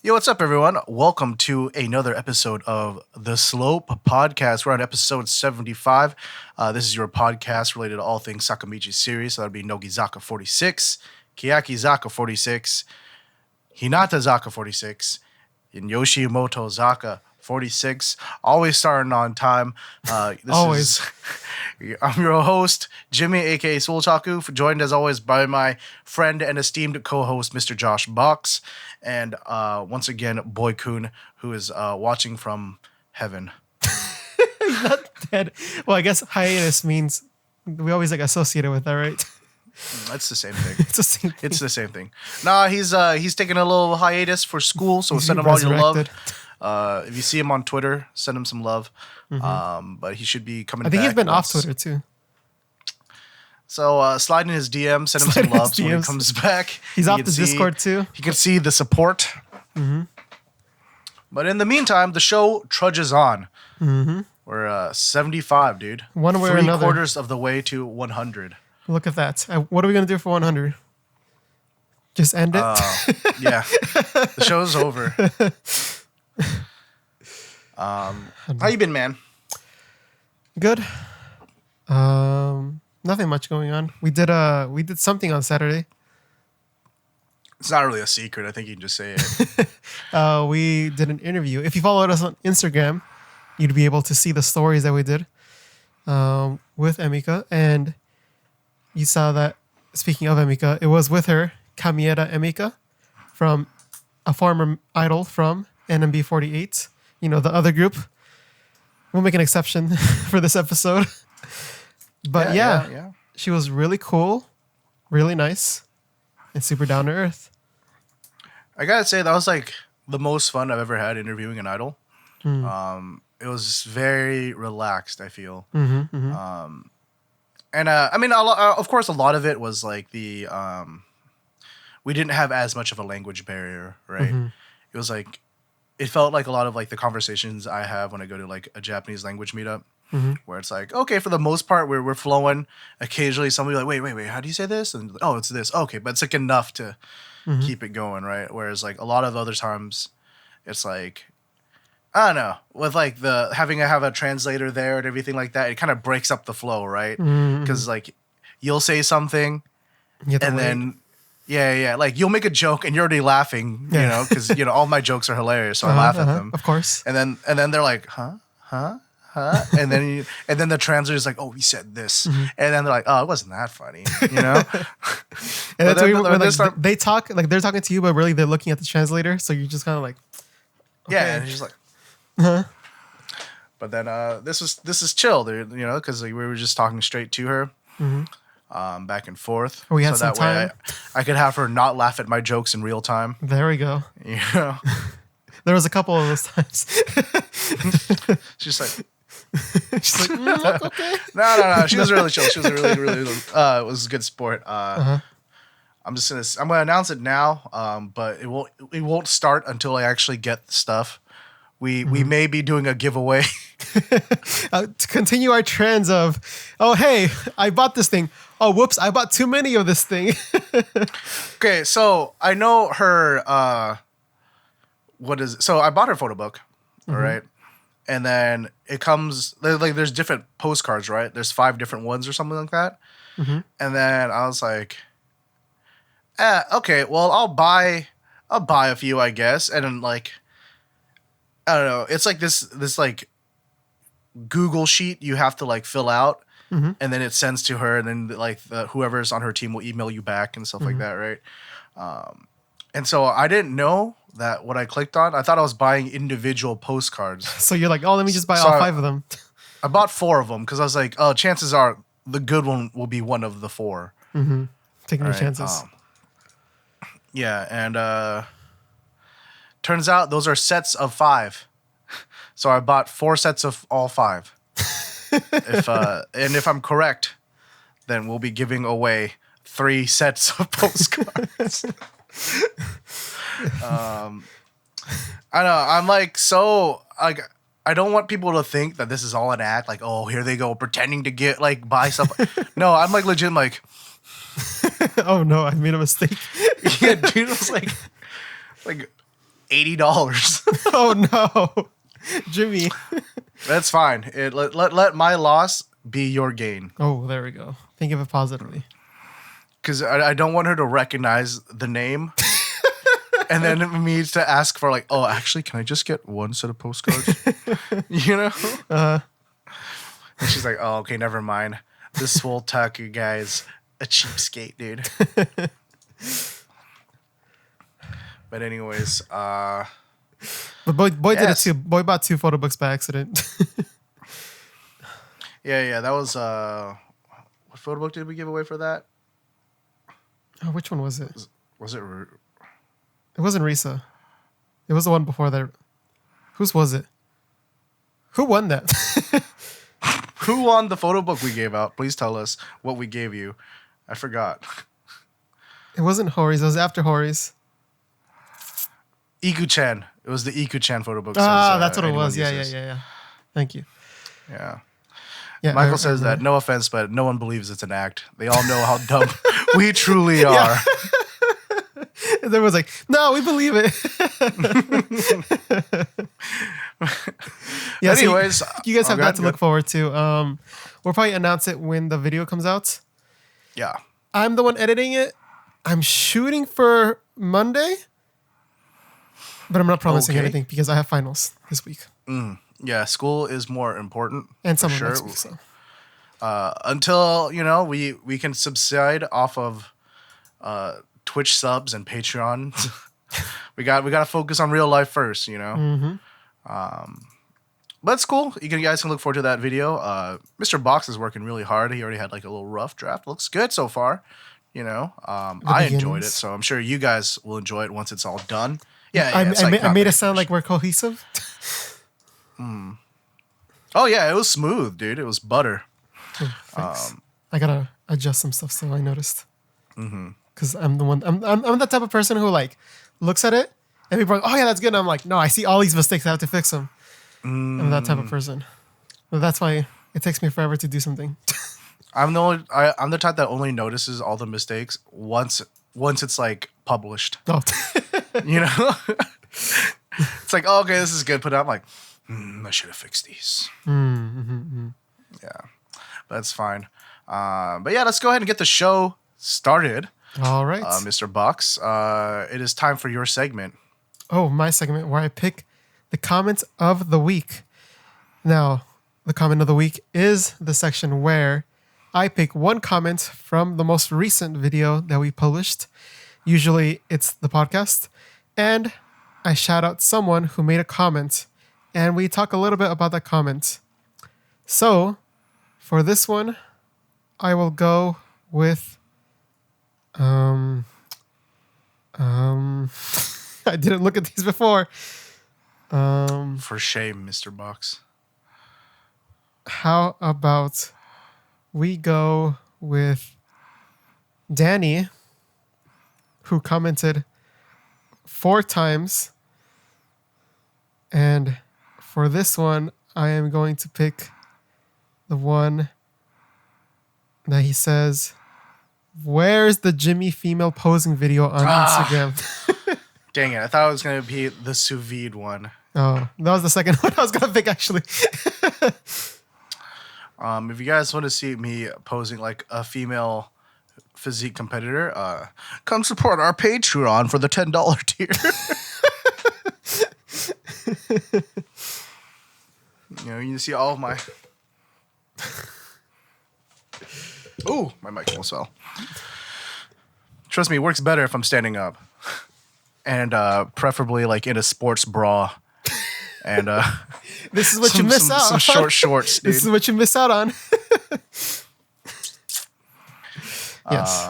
Yo, what's up, everyone? Welcome to another episode of The Slope Podcast. We're on episode 75. This is your podcast related to all things Sakamichi Series. So that would be Nogizaka46, Keyakitte 46, and Yoshimoto 46. Always starting on time. Always. I'm your host, Jimmy, aka Soultaku, joined as always by my friend and esteemed co-host, Mr. Josh Box, and once again, Boy Kun, who is watching from heaven. He's not dead. Well, I guess hiatus means we always associate it with that, right? That's the same thing. It's the same thing. Nah, he's taking a little hiatus for school, so send him all your love. If you see him on Twitter, send him some love. But he should be coming back. I think he's been off Twitter too. So slide in his DM, send him some love. So when he comes back, he's off the Discord too. He can see the support. But in the meantime, the show trudges on. We're 75, dude. One way or another. 3/4 of the way to 100. Look at that. What are we gonna do for 100? Just end it. Yeah, the show's over. How you been, man? Good. Nothing much going on. We did something on Saturday. It's not really a secret. I think you can just say it. We did an interview. If you followed us on Instagram, you'd be able to see the stories that we did with Emika. And you saw that, speaking of Emika, it was with her, Kamieda Emika, from a former idol from NMB48. You know, the other group. We'll make an exception for this episode. But yeah, she was really cool, really nice, and super down to earth. I gotta say, that was like the most fun I've ever had interviewing an idol. It was very relaxed, I feel. And I mean, of course, a lot of it was like we didn't have as much of a language barrier, right? It was like, it felt like a lot of like the conversations I have when I go to like a Japanese language meetup, where it's like, okay, for the most part, we're flowing. Occasionally, somebody will be like, wait, how do you say this? And oh, it's this. Okay, but it's like enough to keep it going, right? Whereas like a lot of other times, it's like, I don't know, with like the having to have a translator there and everything like that, it kind of breaks up the flow, right? Because like you'll say something, and then. Yeah. Like you'll make a joke and you're already laughing, you know, because all my jokes are hilarious, so I laugh at them, of course. And then they're like, huh, and then the translator's like, oh, he said this, and then they're like, oh, it wasn't that funny, you know. And then they talk like they're talking to you, but really they're looking at the translator, so you're just kind of like, okay. Yeah, and he's like, But then this is chill, dude, you know, because like, we were just talking straight to her. Back and forth. We had some time. Way I could have her not laugh at my jokes in real time. There we go. You know? There was a couple of those times. She's like, okay. No. She was really chill. She was really it was a good sport. I'm gonna announce it now. But it won't start until I actually get the stuff. We may be doing a giveaway. To continue our trends of, oh, hey, I bought this thing. Oh, whoops, I bought too many of this thing. Okay, so I know her, so I bought her Photobook, all right? And then it comes, there's different postcards, right? There's 5 different ones or something like that. And then I was like, okay, well, I'll buy a few, I guess. And then like, I don't know. It's like this like Google sheet you have to like fill out, and then it sends to her, and then like whoever's on her team will email you back and stuff like that, right? And so I didn't know that what I clicked on. I thought I was buying individual postcards. So you're like, oh, let me just buy all 5 of them. I bought 4 of them because I was like, oh, chances are the good one will be one of the 4. Taking your chances. Yeah, and turns out those are sets of 5. So I bought 4 sets of all 5. If I'm correct, then we'll be giving away 3 sets of postcards. I don't know. I'm like, so like, I don't want people to think that this is all an act. Like, oh, here they go pretending to get like buy stuff. No, I'm like legit like, oh no, I made a mistake. Yeah, dude, it was like $80. Oh no, Jimmy. That's fine. Let my loss be your gain. Oh, there we go. Think of it positively. Because I don't want her to recognize the name. And then me to ask for like, oh, actually, can I just get one set of postcards? You know? And she's like, oh, okay, never mind. This swole taku guy's a cheapskate, dude. But anyways, but boy did it too. Boy bought 2 photo books by accident. Yeah, that was what photo book did we give away for that? Oh, which one was it? Was it? It wasn't Risa. It was the one before that. Whose was it? Who won that? Who won the photo book we gave out? Please tell us what we gave you. I forgot. It wasn't Hori's. It was after Hori's. Iku-chan. It was the Iku-chan photo book. That's what it was. Yeah. Thank you. Yeah. Yeah. Michael says that, no offense, but no one believes it's an act. They all know how dumb we truly are. And everyone's like, no, we believe it. Yeah. Anyways, so you guys have that to look forward to. We'll probably announce it when the video comes out. Yeah. I'm the one editing it. I'm shooting for Monday, but I'm not promising anything because I have finals this week. Yeah, school is more important. And some of next week, so. Until, we can subside off of Twitch subs and Patreon. we got to focus on real life first, Mm-hmm. But it's cool. You guys can look forward to that video. Mr. Box is working really hard. He already had like a little rough draft. Looks good so far. I enjoyed it, so I'm sure you guys will enjoy it once it's all done. Yeah, I made it sound like we're cohesive. Oh yeah, it was smooth, dude. It was butter. Oh, thanks. I gotta adjust some stuff, so I noticed. Because I'm the one. I'm the type of person who like looks at it and people are like, oh yeah, that's good. And I'm like, no, I see all these mistakes. I have to fix them. I'm that type of person. But that's why it takes me forever to do something. I'm the type that only notices all the mistakes once it's like published. Oh. It's like, oh, okay, this is good. Put it out. I'm like, I should have fixed these. Yeah, that's fine. But yeah, let's go ahead and get the show started. All right, Mr. Box. It is time for your segment. Oh, my segment where I pick the comment of the week. Now, the comment of the week is the section where I pick one comment from the most recent video that we published. Usually it's the podcast. And I shout out someone who made a comment. And we talk a little bit about that comment. So, for this one, I will go with... I didn't look at these before. For shame, Mr. Box. How about we go with Danny, who commented 4 times. And for this one, I am going to pick the one that he says, where's the Jimmy female posing video on Instagram? Dang it. I thought it was going to be the sous vide one. Oh, that was the second one I was going to pick, actually. If you guys want to see me posing like a female physique competitor, come support our Patreon for the $10 tier. You can see all of my... Ooh, my mic almost fell. Trust me, it works better if I'm standing up. And preferably like in a sports bra. And this is what you miss out on. Some short shorts, dude. This is what you miss out on. Yes.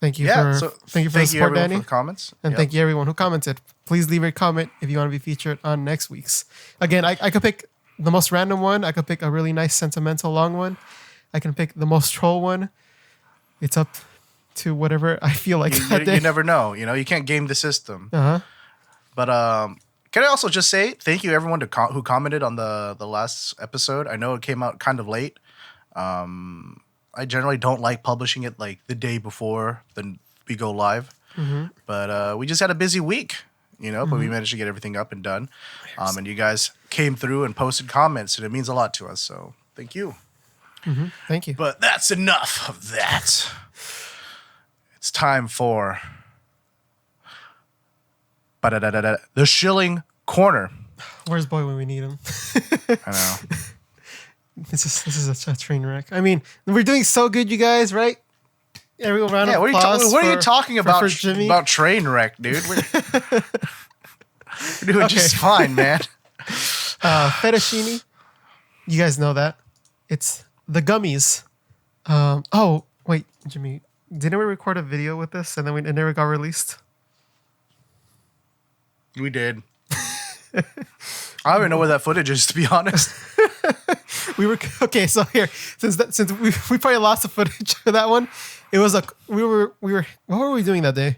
Thank you for the support, Danny. For the comments. And thank you everyone who commented. Please leave a comment if you want to be featured on next week's. Again, I could pick the most random one. I could pick a really nice sentimental long one. I can pick the most troll one. It's up to whatever I feel like that day. You never know. You can't game the system. Uh-huh. But can I also just say thank you everyone who commented on the last episode. I know it came out kind of late. I generally don't like publishing it like the day before we go live. Mm-hmm. But we just had a busy week. but we managed to get everything up and done. And you guys came through and posted comments, and it means a lot to us. So thank you. Thank you. But that's enough of that. It's time for the Shilling Corner. Where's Boy when we need him? I know. This is a train wreck. I mean, we're doing so good, you guys, right? Everyone round of applause. What are you talking about? For Jimmy? About train wreck, dude. We're doing just fine, man. Fettuccine. You guys know that. It's the gummies. Oh, wait, Jimmy. Didn't we record a video with this and then it never got released? We did. I don't even know where that footage is, to be honest. We were okay. So here, since we probably lost the footage for that one, it was we were. What were we doing that day?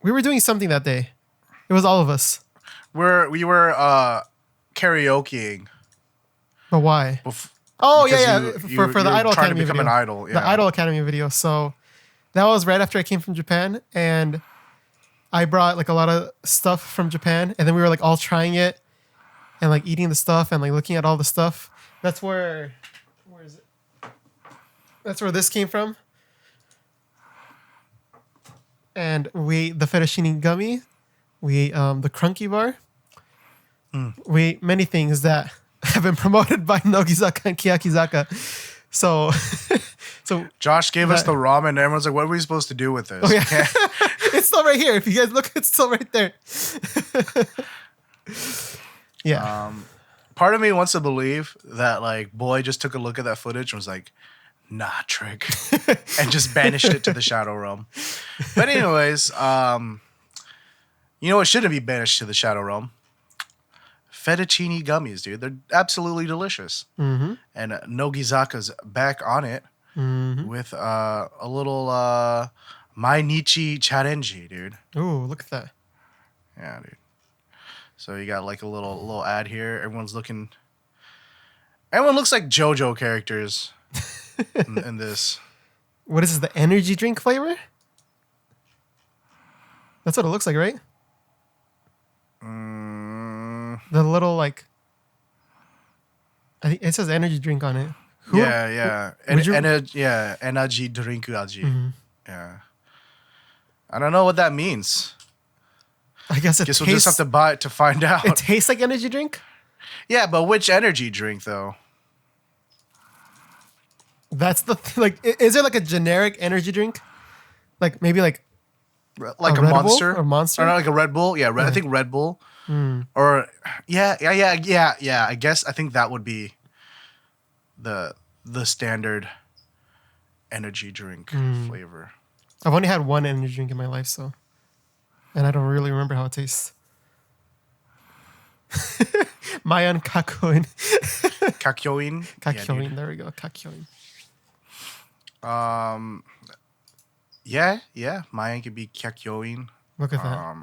We were doing something that day. It was all of us. We were karaokeing. But why? For the Idol Academy video. An idol, The Idol Academy video. So that was right after I came from Japan, and I brought like a lot of stuff from Japan, and then we were like all trying it and like eating the stuff and like looking at all the stuff. Where is it? That's where this came from. And we ate the fettuccine gummy. We ate the crunky bar. We ate many things that have been promoted by Nogizaka and Keyakitte. So Josh gave us the ramen, and everyone's like, "What are we supposed to do with this?" Oh, yeah. It's still right here. If you guys look, it's still right there. Yeah. Part of me wants to believe that like Boy just took a look at that footage and was like, "Nah, trick," and just banished it to the Shadow Realm. But anyways, it shouldn't be banished to the Shadow Realm. Fettuccine gummies, dude. They're absolutely delicious. And Nogizaka's back on it with a little Mainichi challenge, dude. Ooh, look at that. Yeah, dude. So you got like a little ad here. Everyone looks like JoJo characters in this. What is this, the energy drink flavor? That's what it looks like, right? The little like, I think it says energy drink on it. Yeah. Energy drink aji. Yeah. I don't know what that means. I guess we'll just have to buy it to find out. It tastes like energy drink? Yeah, but which energy drink though? That's the like. Is there like a generic energy drink? Like maybe like a Red Monster Bull or Monster? Or not like a Red Bull? Yeah, I think Red Bull. Or yeah. I guess I think that would be the standard energy drink flavor. I've only had one energy drink in my life, and I don't really remember how it tastes. Mayan Kakyoin. Kakyoin. Kakyoin. There we go. Kakyoin. Yeah. Mayan could be Kakyoin. Look at that.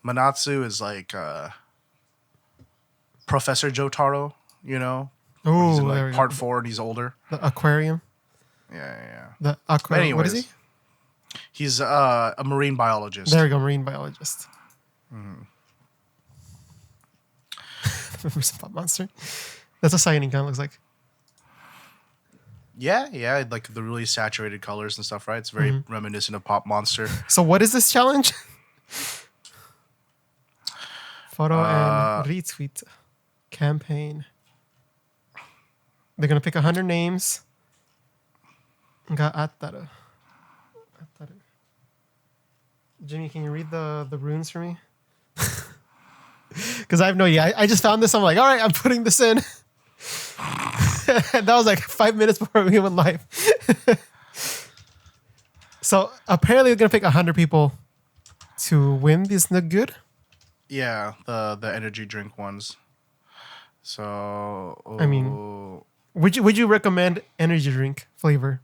Manatsu is like Professor Jotaro, Oh, he's in like part 4 and he's older. The aquarium. Yeah. The aquarium. What is he? He's a marine biologist. There we go, marine biologist. Remember some Pop Monster? That's what Saiyan kind of looks like. Yeah, like the really saturated colors and stuff, right? It's very reminiscent of Pop Monster. So what is this challenge? Photo and retweet campaign. They're gonna pick 100 names. Ga attaru. Jimmy, can you read the runes for me? Because I have no idea. I just found this. I'm like, all right, I'm putting this in. That was like 5 minutes before we went live. So apparently, we're gonna pick 100 people to win this not good. Yeah, the energy drink ones. So I mean, would you recommend energy drink flavor?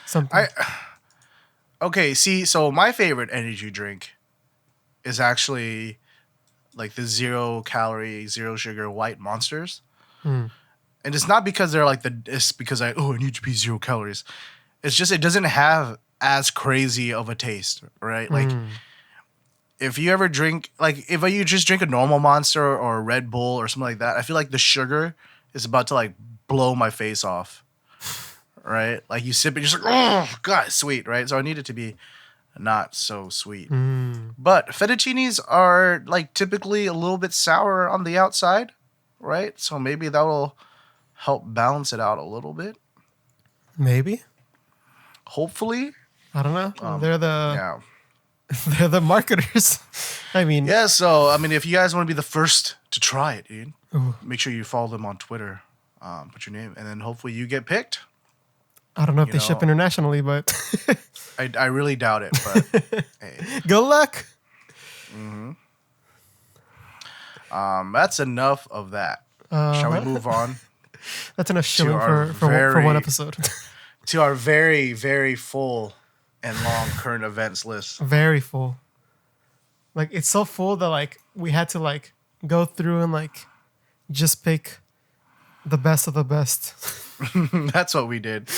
Something. Okay, see, so my favorite energy drink is actually like the 0 calorie, 0 sugar white Monsters. And it's not because they're like it's because I need to be 0 calories. It's just it doesn't have as crazy of a taste, right? Like if you ever drink, like if you just drink a normal Monster or a Red Bull or something like that, I feel like the sugar is about to like blow my face off, right? Like you sip it, you're just like, oh god, it's sweet, right? So I need it to be not so sweet. But fettuccines are like typically a little bit sour on the outside, right? So maybe that will help balance it out a little bit. Maybe. Hopefully. I don't know. They're the marketers. I mean, yeah. So I mean, if you guys want to be the first to try it, dude, make sure you follow them on Twitter. Put your name, and then hopefully you get picked. I don't know if they ship internationally, but I really doubt it. But hey, good luck. That's enough of that. Shall we move on? That's enough shilling for one episode. To our very, very full and long current events list. Very full. Like it's so full that like we had to like go through and like just pick the best of the best. That's what we did.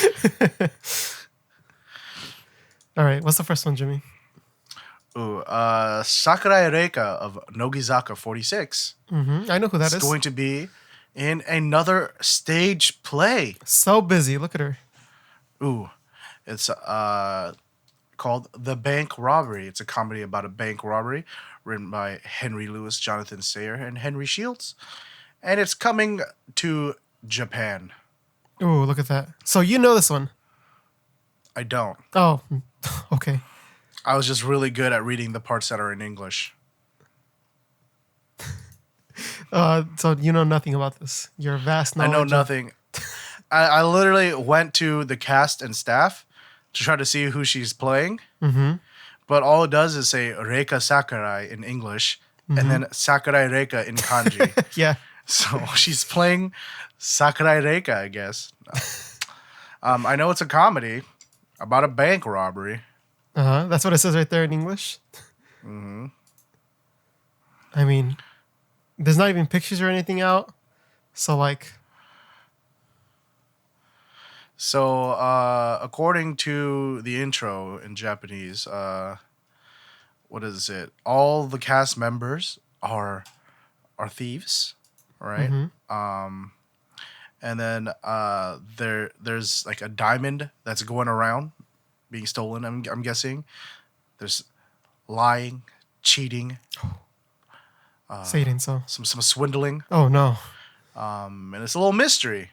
All right, what's the first one, Jimmy? Sakurai Reika of Nogizaka46. I know who that is. Going to be in another stage play. So busy. Look at her. It's called The Bank Robbery. It's a comedy about a bank robbery written by Henry Lewis, Jonathan Sayer, and Henry Shields. And it's coming to Japan. Ooh, look at that. So you know this one? I don't. Oh, okay. I was just really good at reading the parts that are in English. So you know nothing about this. Your vast knowledge. I know nothing. I literally went to the cast and staff to try to see who she's playing. But all it does is say Reika Sakurai in English and then Sakurai Reika in kanji. Yeah. So she's playing Sakurai Reika, I guess. No. I know it's a comedy about a bank robbery. That's what it says right there in English. I mean, there's not even pictures or anything out. So like... So, according to the intro in Japanese, what is it? All the cast members are thieves, right? And then there's like a diamond that's going around being stolen. I'm guessing there's lying, cheating, say it ain't so. some swindling. Oh no! And it's a little mystery.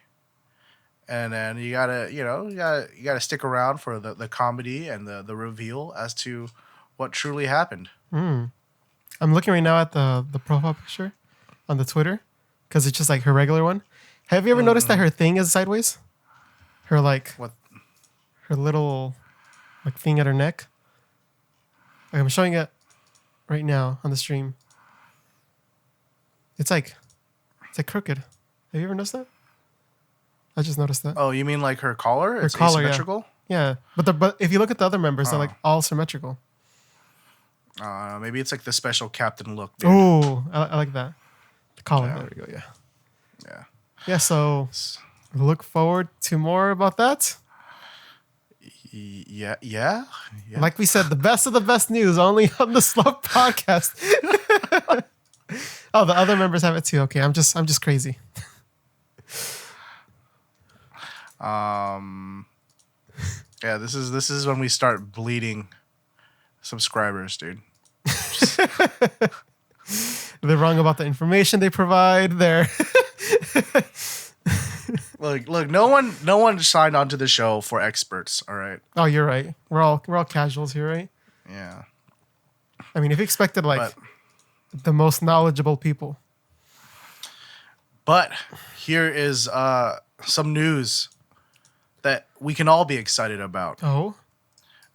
And then you gotta stick around for the comedy and the reveal as to what truly happened. I'm looking right now at the profile picture on the Twitter because it's just like her regular one. Have you ever noticed that her thing is sideways? Her like What? Her little like thing at her neck. Like, I'm showing it right now on the stream. It's like crooked. Have you ever noticed that? I just noticed that. Oh, you mean like her collar? Her it's collar, asymmetrical? Yeah. But if you look at the other members, they're like all symmetrical. Maybe it's like the special captain look. Dude. Oh, I like that. The collar. Yeah. There we go. Yeah. Yeah. Yeah. So look forward to more about that. Yeah. Like we said, the best of the best news only on the Slow Podcast. Oh, the other members have it too. Okay, I'm just crazy. Yeah, this is when we start bleeding subscribers, dude. They're wrong about the information they provide. They're look. No one signed onto the show for experts. All right. Oh, you're right. We're all casuals here, right? Yeah. I mean, if you expected the most knowledgeable people. But here is some news that we can all be excited about. Oh.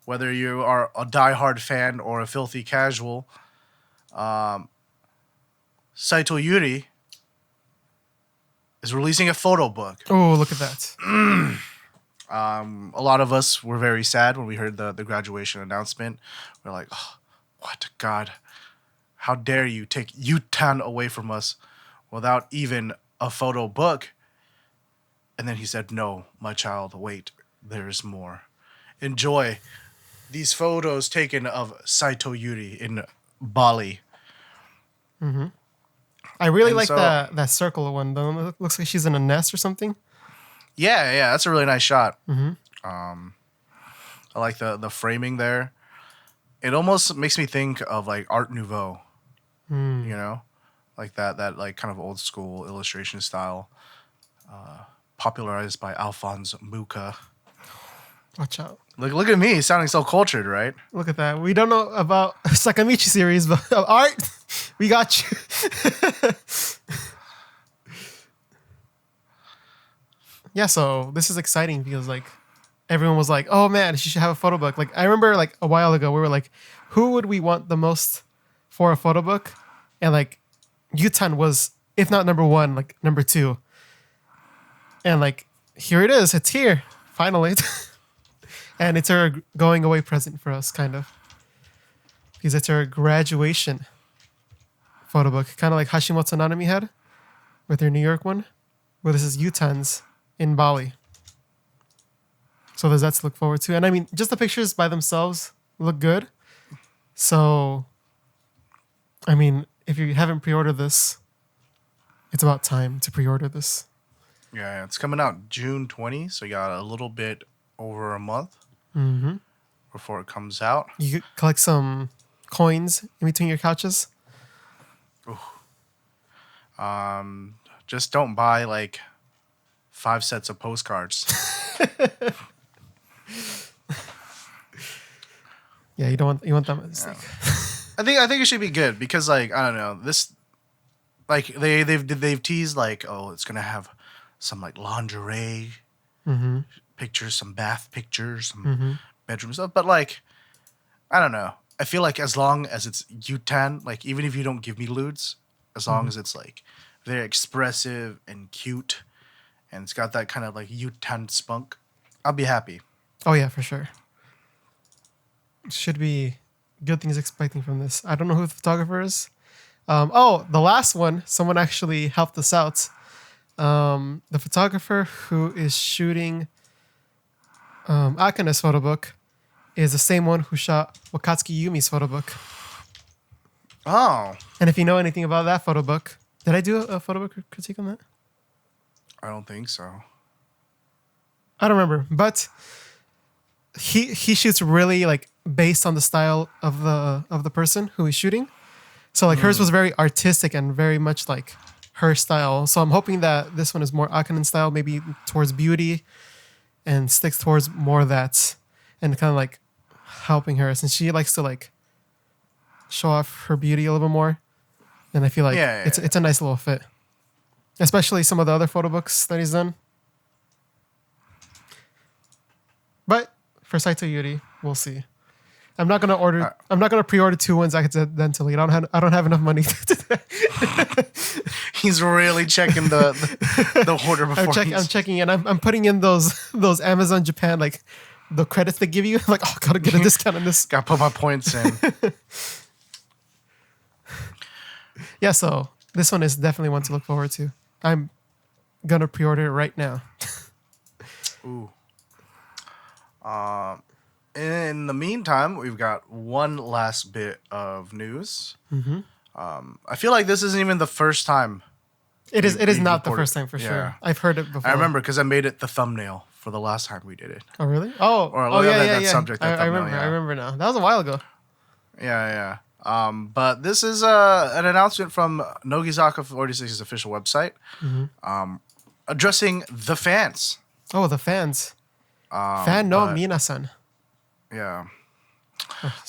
Whether you are a diehard fan or a filthy casual, Saito Yuuri is releasing a photo book. Oh, look at that. A lot of us were very sad when we heard the graduation announcement. We're like, oh, what? God, how dare you take Yutan away from us without even a photo book? And then he said, no, my child, wait, there's more. Enjoy these photos taken of Saito Yuuri in Bali. I really And like so, that circle one though. It looks like she's in a nest or something. yeah, that's a really nice shot. I like the framing there. It almost makes me think of like Art Nouveau, you know, like that like kind of old school illustration style, popularized by Alphonse Mucha. Watch out. Look at me sounding so cultured, right? Look at that. We don't know about Sakamichi series, but art, we got you. Yeah, so this is exciting because like everyone was like, "Oh man, she should have a photo book." Like I remember like a while ago, we were like, "Who would we want the most for a photo book?" And like Yutan was, if not number one, like number two. And like here it is. It's here finally, and it's her going away present for us, kind of, because it's her graduation photo book, kind of like Hashimoto Nanami had with her New York one. Well, this is Yutan's in Bali. So there's that to look forward to. And I mean, just the pictures by themselves look good. So, I mean, if you haven't pre-ordered this, it's about time to pre-order this. Yeah, it's coming out June 20, so you got a little bit over a month before it comes out. You could collect some coins in between your couches. Just don't buy like 5 sets of postcards. Yeah, you want that mistake. I think it should be good because like I don't know this, like they've teased like, oh, it's gonna have some like lingerie pictures, some bath pictures, some bedroom stuff, but like I don't know. I feel like as long as it's Yutan, like even if you don't give me lewds, as long as it's like very expressive and cute, and it's got that kind of like Yutan spunk, I'll be happy. Oh yeah, for sure. Should be good things expecting from this. I don't know who the photographer is. The last one, someone actually helped us out. The photographer who is shooting Akane's photo book is the same one who shot Wakatsuki Yumi's photo book. Oh, And if you know anything about that photo book, did I do a photo book critique on that? I don't think so. I don't remember, but he shoots really like based on the style of the person who is shooting. So like hers was very artistic and very much like her style. So I'm hoping that this one is more Akanen style, maybe towards beauty, and sticks towards more of that, and kind of like helping her since she likes to like show off her beauty a little bit more. And I feel like it's a nice little fit, especially some of the other photo books that he's done. But for Saito Yuuri, we'll see. I'm not gonna order. I'm not gonna pre-order 2 ones accidentally. I don't have enough money to do that. He's really checking the order before. I'm checking and I'm putting in those Amazon Japan like the credits they give you. Like, oh, gotta get a discount on this. Gotta put my points in. Yeah, so this one is definitely one to look forward to. I'm gonna pre-order it right now. Ooh. In the meantime, we've got one last bit of news. I feel like this isn't even the first time. It is not the first time for sure. I've heard it before. I remember because I made it the thumbnail for the last time we did it. Oh really? Oh, that yeah. subject. I remember. Yeah. I remember now. That was a while ago. Yeah. But this is an announcement from Nogizaka46's official website, addressing the fans. Oh, the fans. Fan no minasan. Yeah.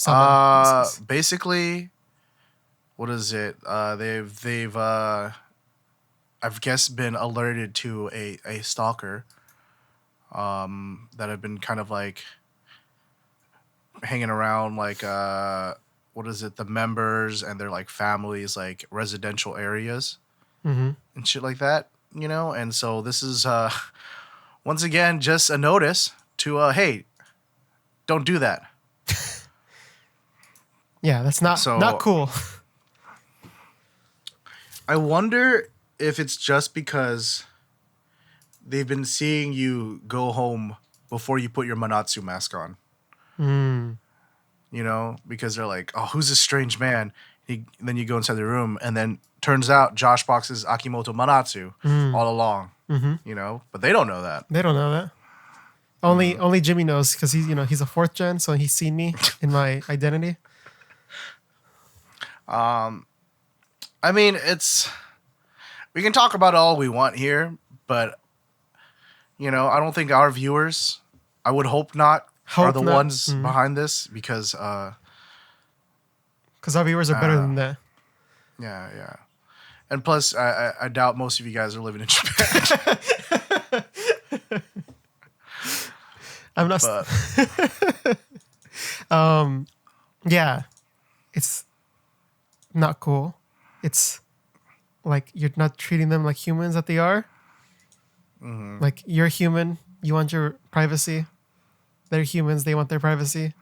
Oh, basically, what is it? They've I've guess been alerted to a stalker that have been kind of like hanging around like what is it, the members and their like families like residential areas and shit like that, you know. And so this is once again just a notice to hey, don't do that. Yeah, that's not cool. I wonder if it's just because they've been seeing you go home before you put your Manatsu mask on. you know, because they're like, oh, who's this strange man? Then you go inside the room, and then turns out Josh Box is Akimoto Manatsu all along, you know, but they don't know that. They don't know that. Only Jimmy knows because he's a 4th gen, so he's seen me in my identity. I mean, we can talk about it all we want here, but you know, I don't think our viewers, I would hope not, are the ones behind this because our viewers are better than that. Yeah. And plus, I doubt most of you guys are living in Japan. I'm not. Yeah, it's not cool. It's like you're not treating them like humans that they are. Like you're human, you want your privacy. They're humans, they want their privacy.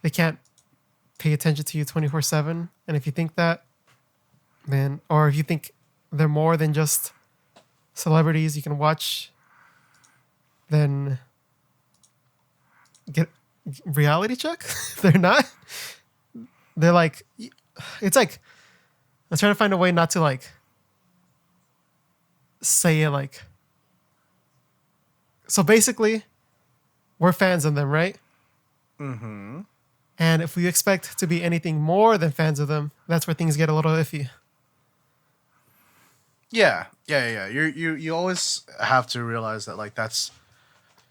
They can't pay attention to you 24/7. And if you think that, man, or if you think they're more than just celebrities you can watch, then get reality check. They're not. They're like, it's like, I'm trying to find a way not to like say it like. So basically, we're fans of them, right? And if we expect to be anything more than fans of them, that's where things get a little iffy. Yeah. You always have to realize that like that's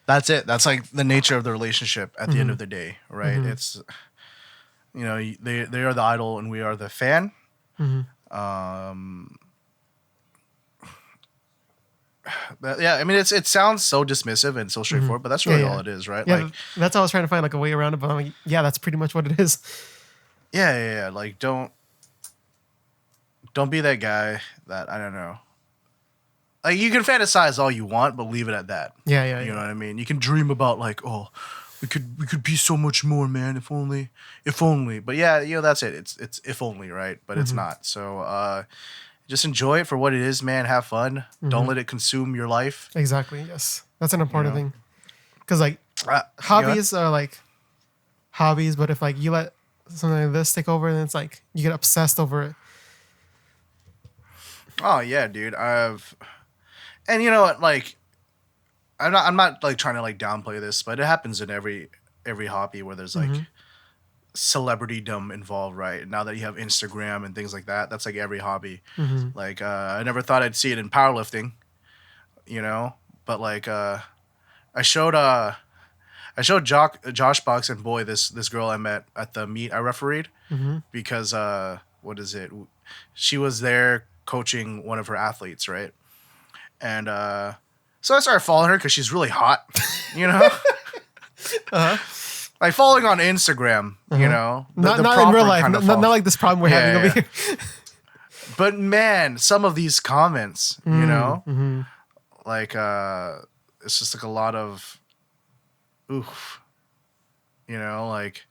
it. That's like the nature of the relationship at the end of the day, right? It's, you know, they are the idol and we are the fan. Yeah, I mean it sounds so dismissive and so straightforward, but that's really all it is, right? Yeah, like that's how I was trying to find like a way around it, but I'm like, yeah, that's pretty much what it is. Yeah. Like don't be that guy that, I don't know. Like you can fantasize all you want, but leave it at that. Yeah. You know what I mean? You can dream about like, oh, we could be so much more, man. If only. But yeah, you know, that's it. It's if only, right? But it's not. So just enjoy it for what it is, man. Have fun. Don't let it consume your life. Exactly. Yes, that's an important thing. Because like hobbies are like hobbies, but if like you let something like this take over, then it's like you get obsessed over it. Oh yeah, dude. And you know what? Like, I'm not like trying to like downplay this, but it happens in every hobby where there's like celebritydom involved, right? Now that you have Instagram and things like that, that's like every hobby. Like, I never thought I'd see it in powerlifting, you know. But like, I showed Josh Box and Boy this girl I met at the meet I refereed because what is it? She was there coaching one of her athletes, right? And so I started following her because she's really hot, you know. Like following on Instagram, you know. Not in real life, not like this problem we're having over here. But man, some of these comments, you know, like it's just like a lot of oof, you know, like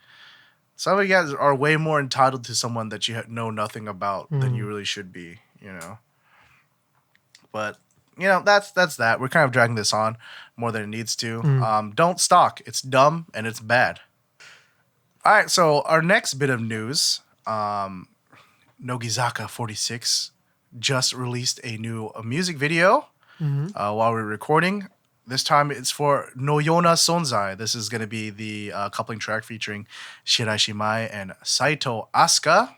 some of you guys are way more entitled to someone that you know nothing about than you really should be, you know. But you know, that's that. We're kind of dragging this on more than it needs to. Don't stalk. It's dumb and it's bad. All right, so our next bit of news, Nogizaka46 just released a new music video while we're recording. This time it's for No Yona Sonzai. This is going to be the coupling track featuring Shirashimai and Saito Asuka.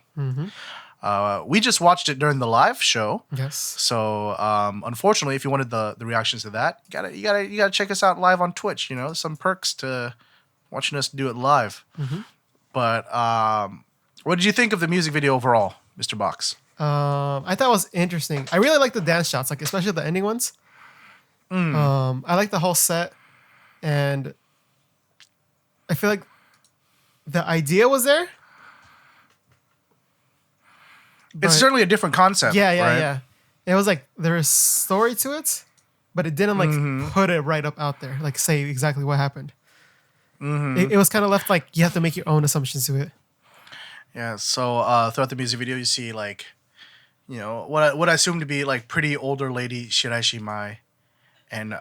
We just watched it during the live show. Yes. So unfortunately, if you wanted the reactions to that, you gotta check us out live on Twitch. You know, there's some perks to watching us do it live. But what did you think of the music video overall, Mr. Box? I thought it was interesting. I really like the dance shots, like especially the ending ones. I like the whole set, and I feel like the idea was there. It's certainly a different concept. Yeah. It was like there is story to it, but it didn't like put it right up out there, like say exactly what happened. It was kind of left like you have to make your own assumptions to it. Yeah. So throughout the music video, you see like, you know, what I assume to be like pretty older lady Shirashimai and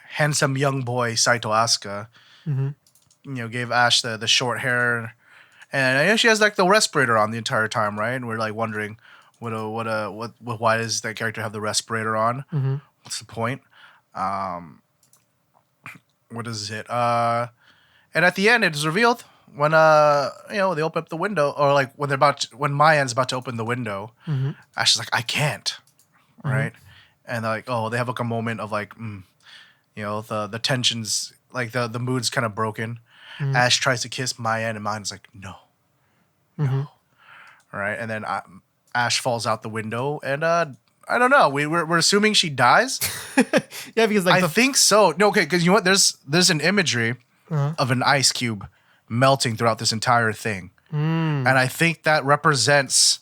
handsome young boy Saito Asuka. gave Ash the short hair, and she has like the respirator on the entire time, right? And we're like wondering, why does that character have the respirator on? Mm-hmm. What's the point? What is it? And at the end, it is revealed when they open up the window, or like when when Mayan's about to open the window. Mm-hmm. Ash is like, I can't, right? And like, they have like a moment of like, the tensions, like the mood's kind of broken. Mm-hmm. Ash tries to kiss Mayan, and Mayan's like, no, no, right? And then Ash falls out the window, and I don't know. We're assuming she dies. Yeah, because like I think so. No, okay, because you know what? There's an imagery of an ice cube melting throughout this entire thing, and I think that represents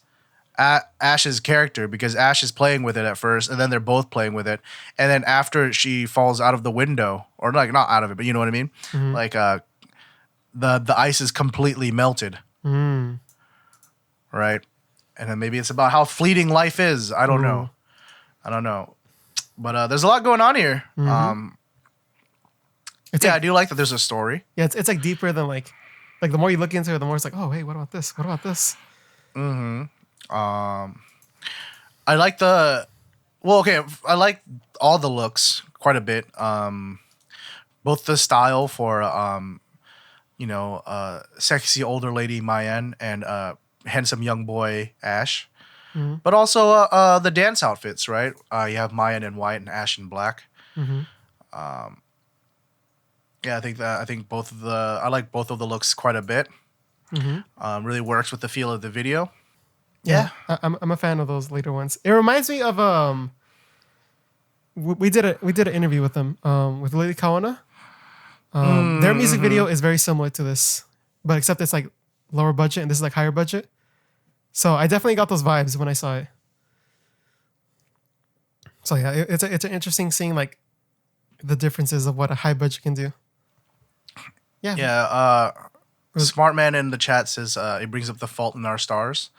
Ash's character, because Ash is playing with it at first, and then they're both playing with it, and then after she falls out of the window, or like not out of it, but you know what I mean, like the ice is completely melted, right? And then maybe it's about how fleeting life is. I don't know. But there's a lot going on here. I do like that there's a story. Yeah, it's like deeper than like the more you look into it, the more it's like, oh, hey, what about this? What about this? I like I like all the looks quite a bit. Both the style for sexy older lady Mayan and handsome young boy Ash, but also the dance outfits, right? You have Mayan in white and Ash in black. I think I like both of the looks quite a bit. Really works with the feel of the video. Yeah. I'm a fan of those later ones. It reminds me of we did an interview with them with Lily Kawana. Their music video is very similar to this, but except it's like lower budget and this is like higher budget. So I definitely got those vibes when I saw it. So yeah, it's an interesting seeing like the differences of what a high budget can do. Yeah. Yeah. Smart Man in the chat says it brings up The Fault in Our Stars.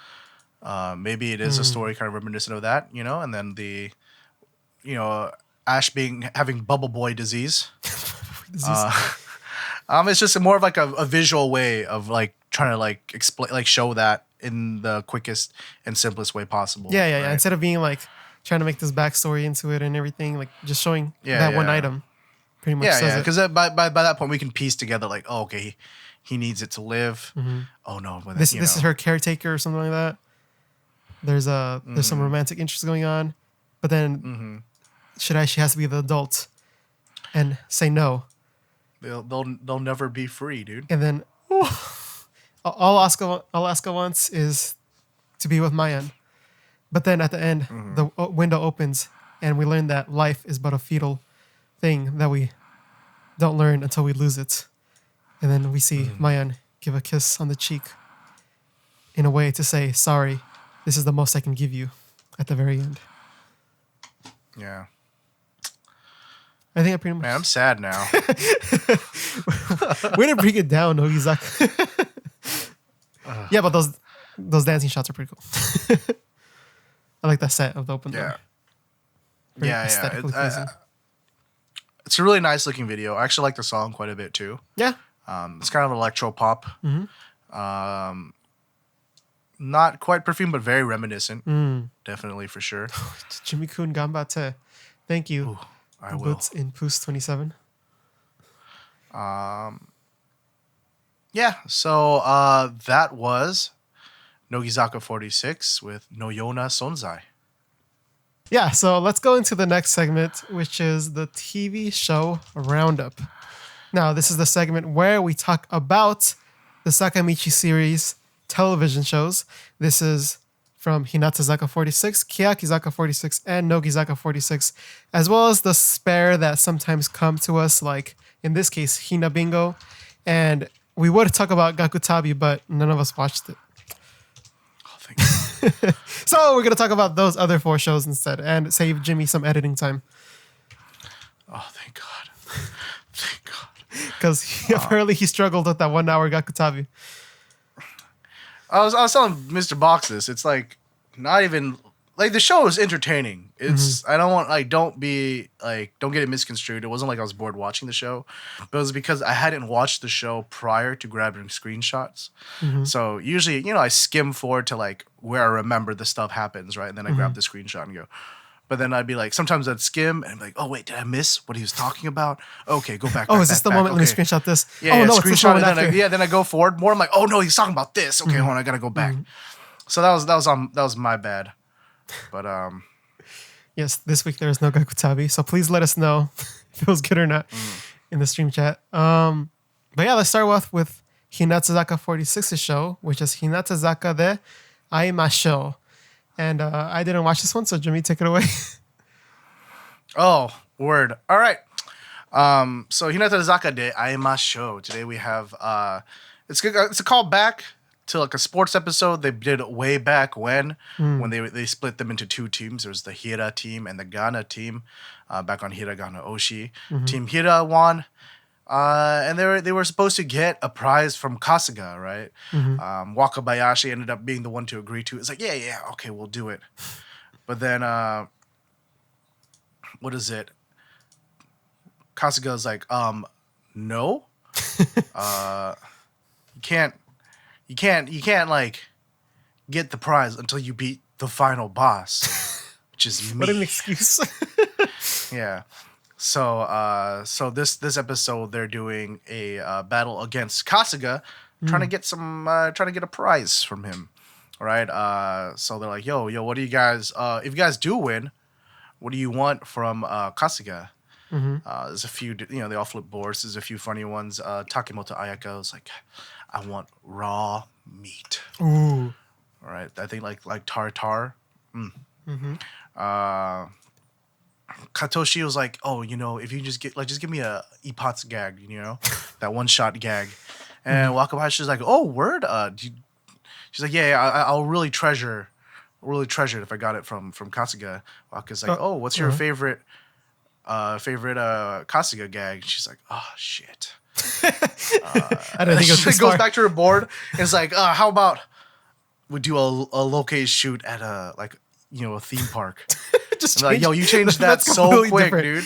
Maybe it is a story kind of reminiscent of that, and then the, Ash having bubble boy disease. It's just more of like a visual way of like trying to like explain, like show that in the quickest and simplest way possible. Yeah. Right? Instead of being like trying to make this backstory into it and everything, like just showing one item pretty much says it. Because by that point we can piece together like, oh, okay, he needs it to live. Oh no, this is her caretaker or something like that. There's some romantic interest going on, but then she has to be the adult and say no. They'll never be free, dude. And then all Alaska wants is to be with Mayan. But then at the end, the window opens and we learn that life is but a fetal thing that we don't learn until we lose it. And then we see Mayan give a kiss on the cheek in a way to say, sorry, this is the most I can give you at the very end. Yeah. I think I pretty much... Man, I'm sad now. Way to bring it down, Nogizaka. Yeah, but those dancing shots are pretty cool. I like that set of the open door. Yeah. It's a really nice looking video. I actually like the song quite a bit too. Yeah. It's kind of electro pop. Not quite Perfume, but very reminiscent. Definitely, for sure. Jimmy-kun ganbatte. Thank you. Ooh, I will. Boots in Post 27. Yeah, so that was Nogizaka46 with Noyona Sonzai. Yeah, so let's go into the next segment, which is the TV show Roundup. Now, this is the segment where we talk about the Sakamichi Series television shows. This is from Hinatazaka46, Keyakitte and Nogizaka46, as well as the spare that sometimes come to us, like in this case, Hinabingo. And we would talk about Gakutabi, but none of us watched it. Oh, thank you. So we're going to talk about those other 4 shows instead and save Jimmy some editing time. Oh, thank God. Thank God. Because apparently he struggled with that 1 hour Gakutabi. I was telling Mr. Box this. It's like not even like the show is entertaining. It's I don't want like don't get it misconstrued. It wasn't like I was bored watching the show, but it was because I hadn't watched the show prior to grabbing screenshots. So usually, I skim forward to like where I remember the stuff happens, right? And then I grab the screenshot and go. But then I'd be like, sometimes I'd skim and be like, oh wait, did I miss what he was talking about? Okay, go back. Is this the moment? Let me screenshot this. Yeah, no, screenshot it's this moment and after. then I go forward more. I'm like, oh no, he's talking about this. Okay, hold on, I gotta go back. So that was my bad. But yes, this week there is no Gakutabi, so please let us know if it was good or not in the stream chat. But yeah, let's start off with Hinatazaka46's show, which is Hinatazaka de Aimashou. And I didn't watch this one, so Jimmy, take it away. Oh, word. All right. So Hinatazaka de Aimashou. Today we have it's a callback to like a sports episode they did way back when they split them into two teams. There was the Hira team and the Gana team. Back on Hiragana Oshi. Team Hira won. And they were supposed to get a prize from Kasuga, right? Wakabayashi ended up being the one to agree to it. It's like, yeah, okay, we'll do it. But then, what is it? Kasuga's like, no. You can't like get the prize until you beat the final boss, which is me. What an excuse. Yeah. So this episode they're doing a battle against Kasuga, trying to get a prize from him. All right. So they're like, yo, what do you guys? If you guys do win, what do you want from Kasuga? There's a few, they all flip boards. There's a few funny ones. Takemoto Ayaka was like, I want raw meat. Ooh. All right. I think like tartar. Katoshi was like, oh, if you just give me a Ipatsu gag, that one shot gag. And Wakabayashi was like, oh, word. She's like, yeah, I'll really treasure it if I got it from Kasuga. Waka's like, oh, what's your favorite Kasuga gag? She's like, oh shit. I don't think it was goes back to her board and is like, how about we do a locate shoot at a theme park? Just like, yo, you changed that so quick, dude.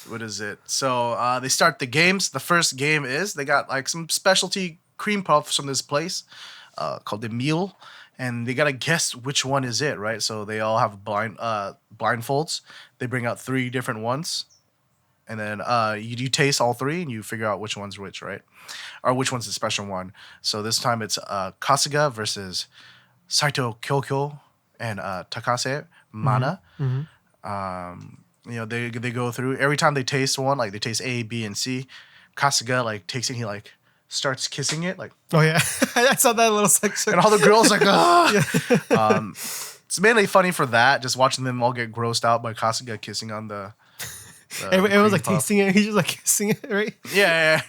What is it? So they start the games. The first game is they got like some specialty cream puffs from this place called the Meal, and they gotta guess which one is it, right? So they all have blindfolds. They bring out 3 different ones, and then you taste all 3 and you figure out which one's which, right? Or which one's the special one. So this time it's Kasuga versus Saito Kyokyo and Takase Mana. They go through every time they taste one, like they taste A, B, and C. Kasuga like takes it, he like starts kissing it, like, oh yeah, I saw that little section, and all the girls like, ah. It's mainly funny for that, just watching them all get grossed out by Kasuga kissing on the everyone's like tasting it, he's just like kissing it, right? Yeah.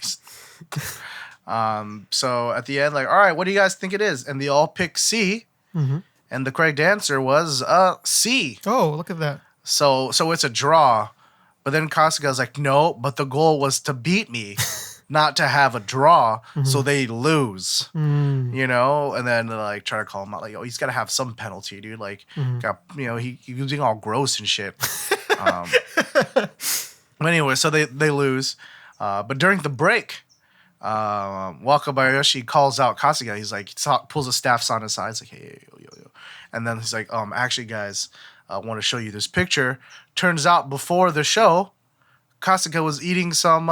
So at the end, like, all right, what do you guys think it is? And they all pick C, and the correct answer was C. Oh, look at that. So it's a draw, but then Kasuga's like, no, but the goal was to beat me, not to have a draw, so they lose, and then they like try to call him out, like, oh, he's got to have some penalty, dude, like, he was being all gross and shit. But anyway, so they lose, but during the break, Wakabayashi calls out Kasuga. He's like, pulls a staff on his side. He's like, hey, yo. And then he's like, actually, guys, I want to show you this picture. Turns out before the show, Kasuga was eating some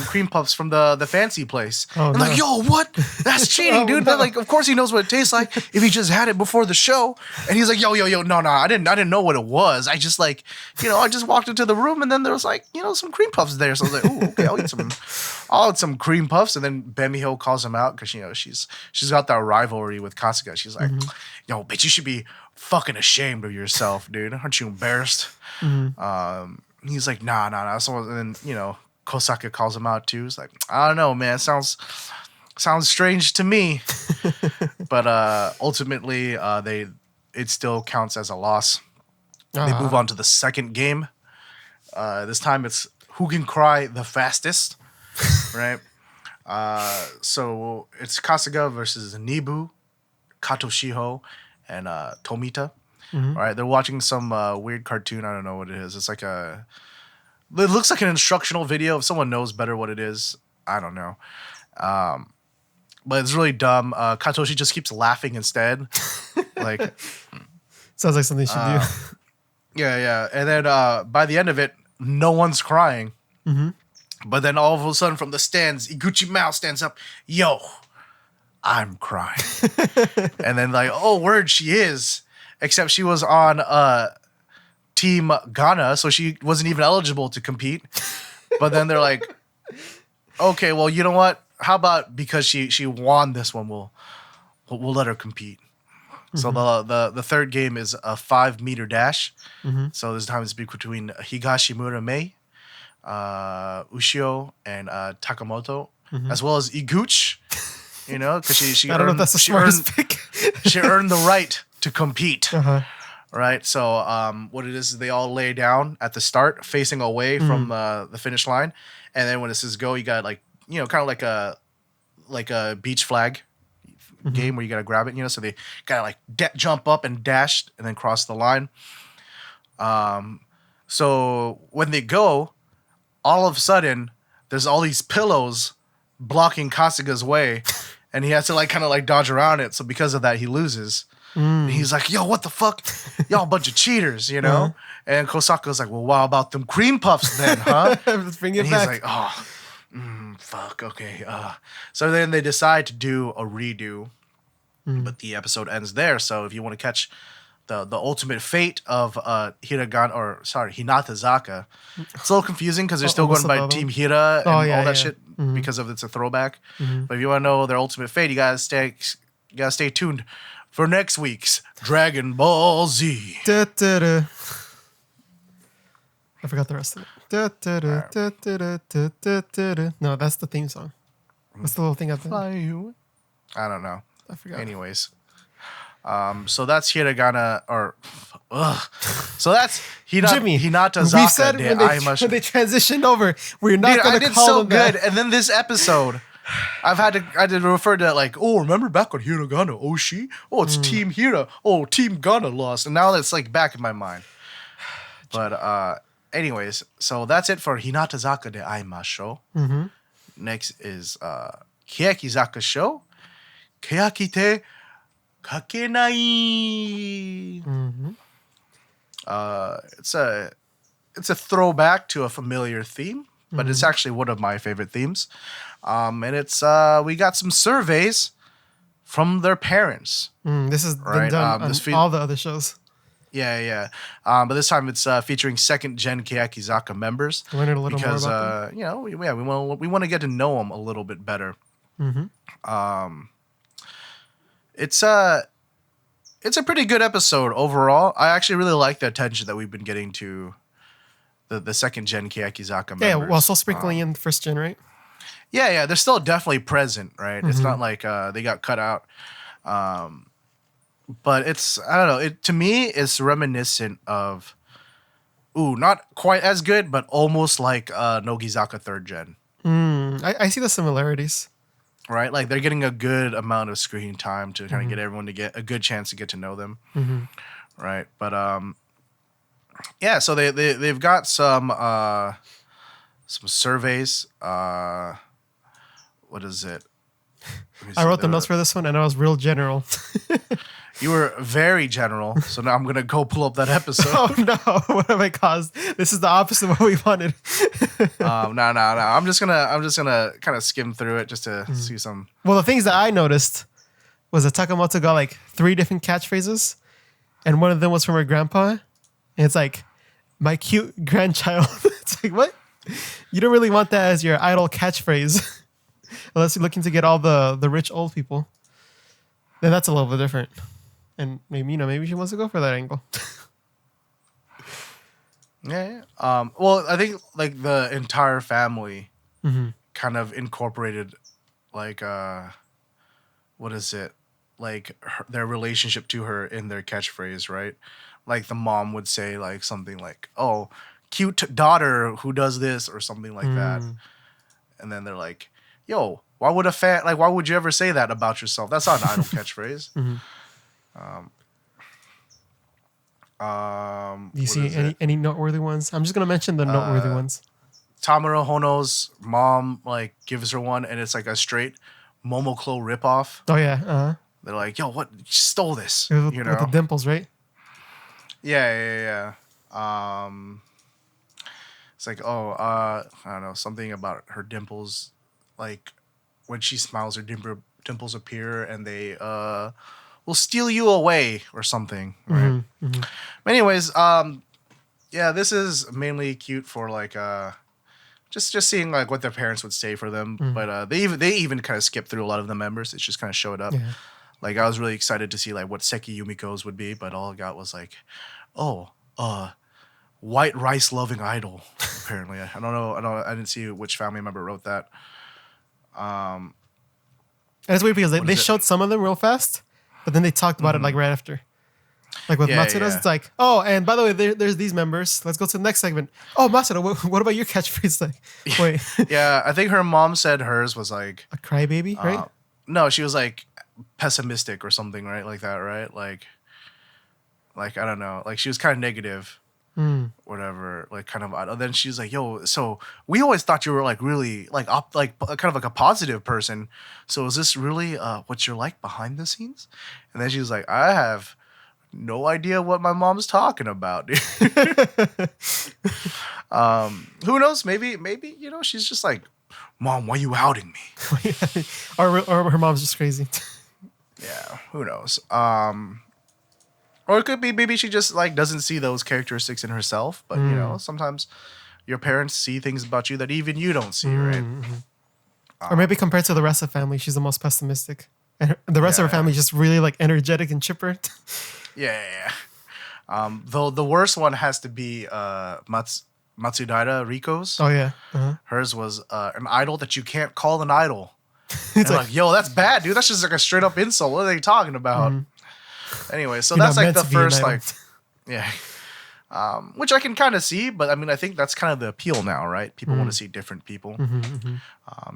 cream puffs from the fancy place. Oh, I'm like, yo, what? That's cheating, dude. No. Like, of course he knows what it tastes like if he just had it before the show. And he's like, yo, no, I didn't know what it was. I just like, I just walked into the room and then there was like, some cream puffs there. So I was like, oh, okay, I'll eat some cream puffs. And then Bemiho calls him out because she's got that rivalry with Kasuga. She's like, yo, bitch, you should be fucking ashamed of yourself, dude. Aren't you embarrassed? He's like, nah. So and then Kosaka calls him out too. He's like, I don't know, man. Sounds strange to me. But ultimately, it still counts as a loss. They move on to the second game. This time it's who can cry the fastest, right? So it's Kasuga versus Nibu, Katoshiho, and Tomita. Mm-hmm. All right, they're watching some weird cartoon. I don't know what it is. It's like it looks like an instructional video. If someone knows better what it is, I don't know. But it's really dumb. Katoshi just keeps laughing instead. Like, Sounds like something you should do. yeah. And then by the end of it, no one's crying. Mm-hmm. But then all of a sudden from the stands, Iguchi Mao stands up. Yo, I'm crying. And then like, oh, word, she is. Except she was on Team Ghana, so she wasn't even eligible to compete. But then they're like, okay, well, you know what? How about because she won this one, we'll let her compete. Mm-hmm. So the third game is a 5-meter dash. Mm-hmm. So this time it's between Higashimura Mei, Ushio, and Takamoto, as well as Iguchi. You know, because she I don't know if that's the smartest pick. She earned the right to compete. Uh-huh. Right, so what it is they all lay down at the start, facing away from the finish line, and then when it says go, you got like kind of like a beach flag game where you gotta grab it, so they gotta like jump up and dash and then cross the line. So when they go, all of a sudden there's all these pillows blocking Kasuga's way, and he has to like kind of like dodge around it. So because of that, he loses. And he's like, yo, what the fuck? Y'all a bunch of cheaters, you know? And Kosaka's like, well, how about them cream puffs then, huh? Let's bring it and back. he's like, oh, fuck, okay. So then they decide to do a redo, but the episode ends there. So if you want to catch the ultimate fate of Hinatazaka, it's a little confusing because they're still going by Team Hira and all that shit because of it's a throwback. But if you want to know their ultimate fate, you gotta stay tuned for next week's Dragon Ball Z. Da, da, da. I forgot the rest of it. Da, da, da, da, da, da, da, da, da. No, that's the theme song. What's the little thing at the end? I don't know. I forgot. Anyways. So that's Hiragana So that's Hinatazaka de Aimashou. When they transitioned over, we're not going to call so them good. that. And then this episode, I had to refer to it like, oh, remember back on Hiragana, Oshi? Oh, it's Team Hira. Oh, Team Ghana lost. And now it's like back in my mind. But anyways, so that's it for Hinatazaka de Aimashou. Next is Keyakizaga Show. Keyakitte Kakenai. It's a throwback to a familiar theme, but it's actually one of my favorite themes. And it's we got some surveys from their parents. This has been done on all the other shows. Yeah. But this time it's featuring second gen Keyakizaga members. Learn a little more about them. We want to get to know them a little bit better. It's a pretty good episode overall. I actually really like the attention that we've been getting to the second gen Keyakizaga members. Yeah, well, still sprinkling in first gen, right? Yeah, they're still definitely present, right? It's not like they got cut out. But it's, I don't know, to me, it's reminiscent of, not quite as good, but almost like Nogizaka third gen. I see the similarities. Right? Like they're getting a good amount of screen time to kind of get everyone to get a good chance to get to know them. Right? But so they've got some surveys. What is it? I wrote the notes for this one and I was real general. You were very general, so now I'm gonna go pull up that episode. Oh no! What have I caused? This is the opposite of what we wanted. No. I'm just gonna kind of skim through it just to see some. Well, the things that I noticed was that Takamoto got like 3 different catchphrases, and one of them was from her grandpa, and it's like, "My cute grandchild." It's like, what? You don't really want that as your idol catchphrase, unless you're looking to get all the rich old people. Then that's a little bit different. And maybe she wants to go for that angle. Yeah. Well, I think like the entire family kind of incorporated like what is it? Like their relationship to her in their catchphrase, right? Like the mom would say like something like, "Oh, cute daughter who does this," or something like that. And then they're like, yo, why would a fan like? Why would you ever say that about yourself? That's not an idol catchphrase. Do you see any noteworthy ones? I'm just gonna mention the noteworthy ones. Tamura Hono's mom like gives her one, and it's like a straight Momoclo ripoff. Oh yeah, They're like, "Yo, what? You stole this?" with, You know, with the dimples, right? yeah. It's like, oh, I don't know, something about her dimples, like when she smiles, her dimples appear, and they will steal you away or something, right? But anyways, yeah, this is mainly cute for like just seeing like what their parents would say for them, but they even kind of skip through a lot of the members. It just kind of showed up. Yeah. Like I was really excited to see like what Seki Yumiko's would be, but all I got was like, oh, white rice loving idol. Apparently, I don't know. I didn't see which family member wrote that. And it's weird because they showed some of them real fast, but then they talked about it like right after. Like with Matsuda's, it's like, oh, and by the way, there's these members. Let's go to the next segment. Oh, Matsuda, what about your catchphrase? Like, wait. Yeah, I think her mom said hers was like a crybaby, right? No, she was like pessimistic or something, right? Like that, right? Like I don't know. Like she was kind of negative, whatever. Like kind of. Then she's like, "Yo, so we always thought you were like really like kind of like a positive person. So is this really what you're like behind the scenes?" And then she was like, "I have no idea what my mom's talking about." Who knows? Maybe she's just like, "Mom, why you outing me?" or her mom's just crazy. Yeah, who knows? Or it could be maybe she just like doesn't see those characteristics in herself. But you know, sometimes your parents see things about you that even you don't see, right? Or maybe compared to the rest of the family, she's the most pessimistic, and the rest of her family is just really like energetic and chipper. Yeah. Though the worst one has to be Matsudaira Riko's. Oh yeah. Hers was an idol that you can't call an idol. It's like, yo, that's bad, dude. That's just like a straight up insult. What are they talking about? Anyway, so that's like the first like, yeah, which I can kind of see, but I mean, I think that's kind of the appeal now, right? People want to see different people.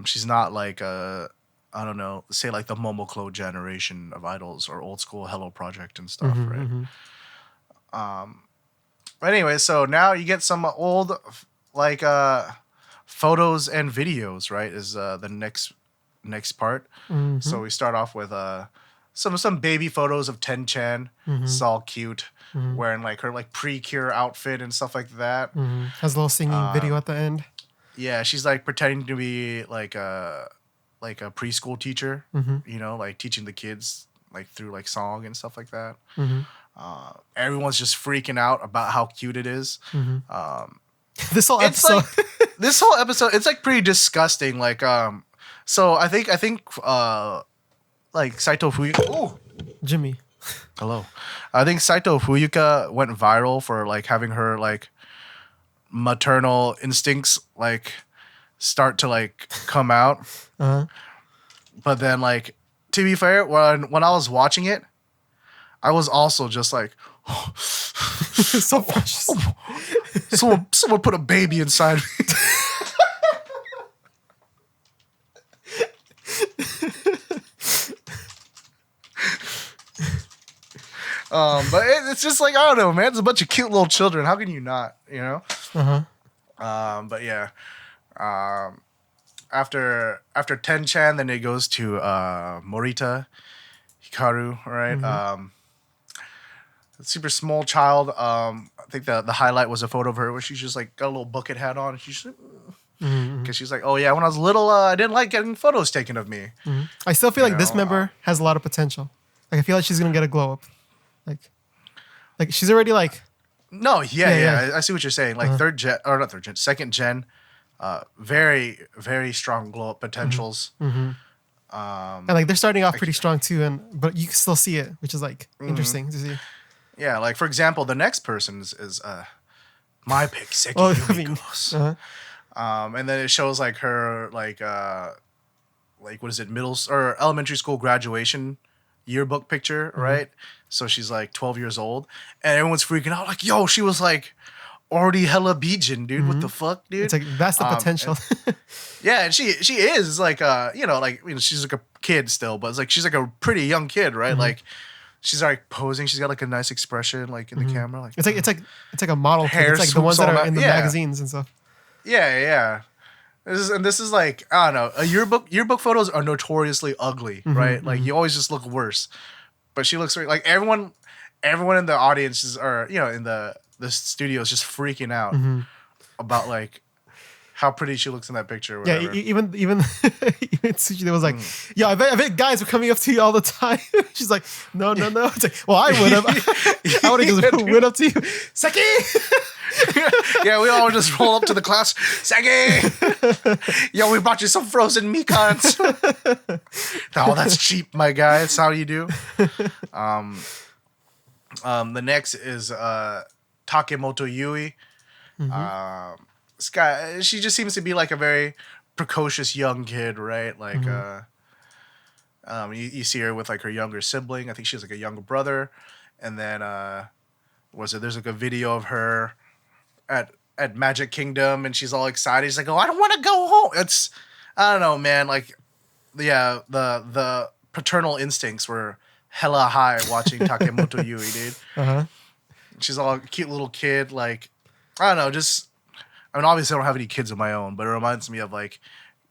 She's not like I don't know, say like the Momoclo generation of idols or old school Hello Project and stuff, right? But anyway, so now you get some old like photos and videos, right? Is the next part. So we start off with some baby photos of Ten-chan. It's all cute, wearing like her like pre-cure outfit and stuff like that. Has a little singing video at the end. Yeah, she's like pretending to be like a preschool teacher, you know, like teaching the kids like through like song and stuff like that. Everyone's just freaking out about how cute it is. This whole episode, it's like pretty disgusting. Like, so I think like Saito Fuyuka. Oh, Jimmy. Hello. I think Saito Fuyuka went viral for like having her like maternal instincts like start to like come out. But then like to be fair, when I was watching it, I was also just like so precious. Someone put a baby inside me. But it's just like, I don't know, man. It's a bunch of cute little children. How can you not, you know? But yeah. After Ten-chan, then it goes to Morita Hikaru, right? Super small child. I think the highlight was a photo of her where she's just like got a little bucket hat on. And she's because she's like, oh yeah, when I was little, I didn't like getting photos taken of me. I still feel like this member has a lot of potential. Like I feel like she's gonna get a glow up. Like she's already like. No, yeah. I see what you're saying. Like second gen, very very strong glow up potentials. And like they're starting off pretty strong too, but you can still see it, which is like interesting to see. Yeah, like for example, the next person is my pick, Seki Yumiko's. And then it shows like her like what is it, middle or elementary school graduation yearbook picture, right? So she's like 12 years old, and everyone's freaking out like, yo, she was like already hella Bijin, dude. What the fuck, dude? It's like that's the potential. Yeah, and she is like she's like a kid still, but it's like she's like a pretty young kid, right? Like she's like posing. She's got like a nice expression, like in the camera. Like it's like a model kid. It's like the ones that are in the magazines and stuff. Yeah. This is like, I don't know. A yearbook photos are notoriously ugly, right? Like you always just look worse. But she looks like everyone in the audience or in the studio is just freaking out about like how pretty she looks in that picture. Or whatever. Yeah, even Sushi was like, "Yeah, I bet guys were coming up to you all the time." She's like, "No." It's like, "Well, I would have. I would have just went up to you, Saki." Yeah, we all just roll up to the class, Saki. Yo, we brought you some frozen mekons. Oh, that's cheap, my guy. That's how you do. The next is Takemoto Yui. This guy, she just seems to be like a very precocious young kid, right? Like, you see her with like her younger sibling. I think she has like a younger brother, and then there's like a video of her at Magic Kingdom, and she's all excited. She's like, "Oh, I don't want to go home." I don't know, man. Like, yeah, the paternal instincts were hella high watching Takemoto Yui, dude. She's all a cute little kid. Like, I don't know, obviously I don't have any kids of my own, but it reminds me of like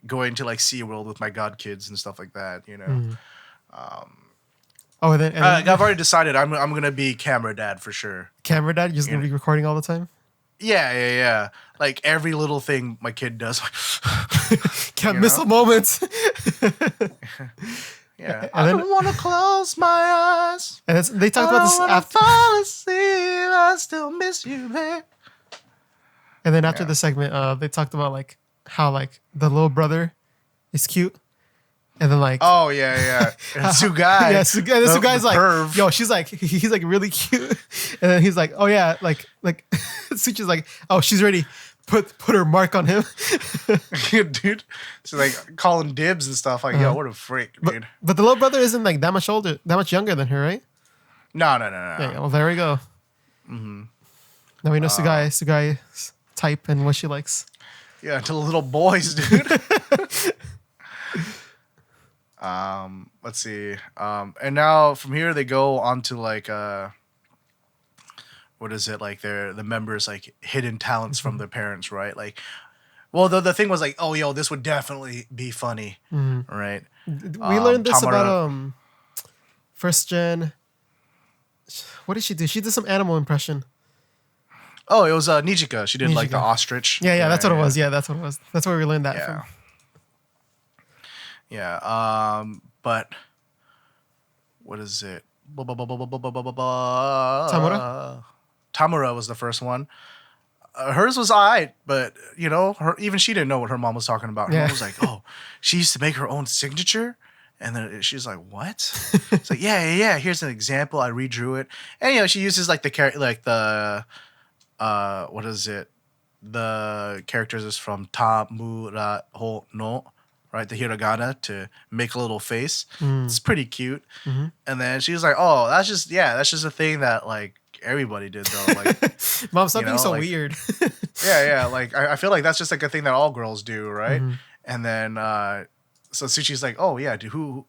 going to like SeaWorld with my godkids and stuff like that, And then I've already decided I'm gonna be camera dad for sure. Camera dad, you're just gonna be recording all the time. Yeah. Like every little thing my kid does. Can't miss a moment. Yeah, I don't want to close my eyes. And they talked about this after. Fall asleep, I still miss you, babe. And then after the segment, they talked about like how like the little brother is cute, and then like and Sugai, Sugai's like, perv. yo, he's like really cute, and then he's like, oh yeah, like Suchi's like, oh, she's ready. Put her mark on him. Dude. So like calling dibs and stuff like, yo, what a freak, dude. But the little brother isn't like that much younger than her, right? No. Yeah, well, there we go. Now we know Sugai's type and what she likes. Yeah, to the little boys, dude. Let's see. And now from here they go on to like what is it, like the members like hidden talents from their parents, right? Like, well, the thing was like, oh, yo, this would definitely be funny, right? We learned this about first gen. What did she do? She did some animal impression. Oh, it was Nijika. She did like the ostrich. Yeah, that's what it was. Yeah, that's what it was. That's where we learned that from. Yeah. But what is it? Tamura was the first one. Hers was alright, but even she didn't know what her mom was talking about. Her mom was like, "Oh, she used to make her own signature," and then she's like, "What?" It's like, "Yeah. Here's an example. I redrew it." And she uses like the what is it? The characters is from Tamura ho no, right? The hiragana to make a little face. It's pretty cute. And then she was like, "Oh, that's just a thing that like everybody did though." Like, Mom, stop being so weird. Yeah. Like I feel like that's just like a thing that all girls do, right? And then so Suchi's like, "Oh yeah, dude, who,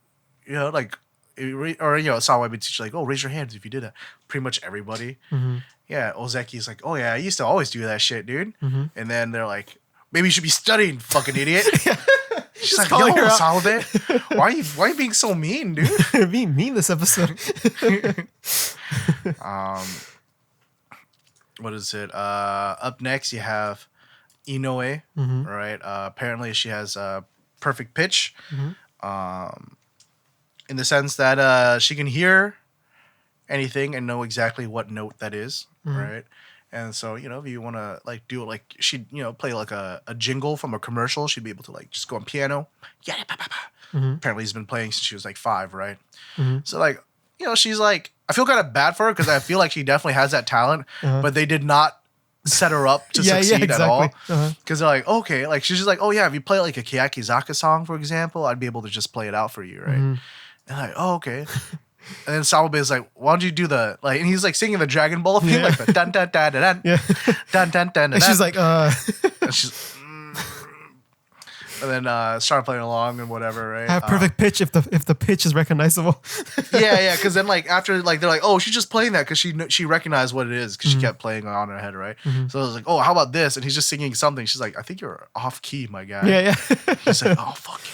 like." Or Sawai would teach like, "Oh, raise your hands if you did that." Pretty much everybody. Yeah, Ozeki's like, "Oh yeah, I used to always do that shit, dude." And then they're like, "Maybe you should be studying, fucking idiot." She's like, "Yo, Salve, why are you being so mean, dude?" Being mean this episode. What is it? Up next you have Inoue, right? Apparently she has a perfect pitch. In the sense that she can hear anything and know exactly what note that is, right? And so, if you want to like do it, like she'd, play like a jingle from a commercial, she'd be able to like just go on piano. Apparently he's been playing since she was like 5, right? So like, she's like, I feel kind of bad for her because I feel like she definitely has that talent, but they did not set her up to succeed at all. Because they're like, okay, like she's just like, oh yeah, if you play like a Keyakitte song, for example, I'd be able to just play it out for you, right? And like, oh, okay. then Sawabe is like, why don't you do the like? And he's like singing the Dragon Ball theme, like the dun dun dun dun dun dun dun dun. And she's like, and she's. And then start playing along and whatever, right? have perfect pitch if the pitch is recognizable. yeah. Because then like after like they're like, oh, she's just playing that because she recognized what it is because she kept playing on her head, right? So I was like, oh, how about this? And he's just singing something. She's like, I think you're off key, my guy. Yeah. He's like, oh, fuck you.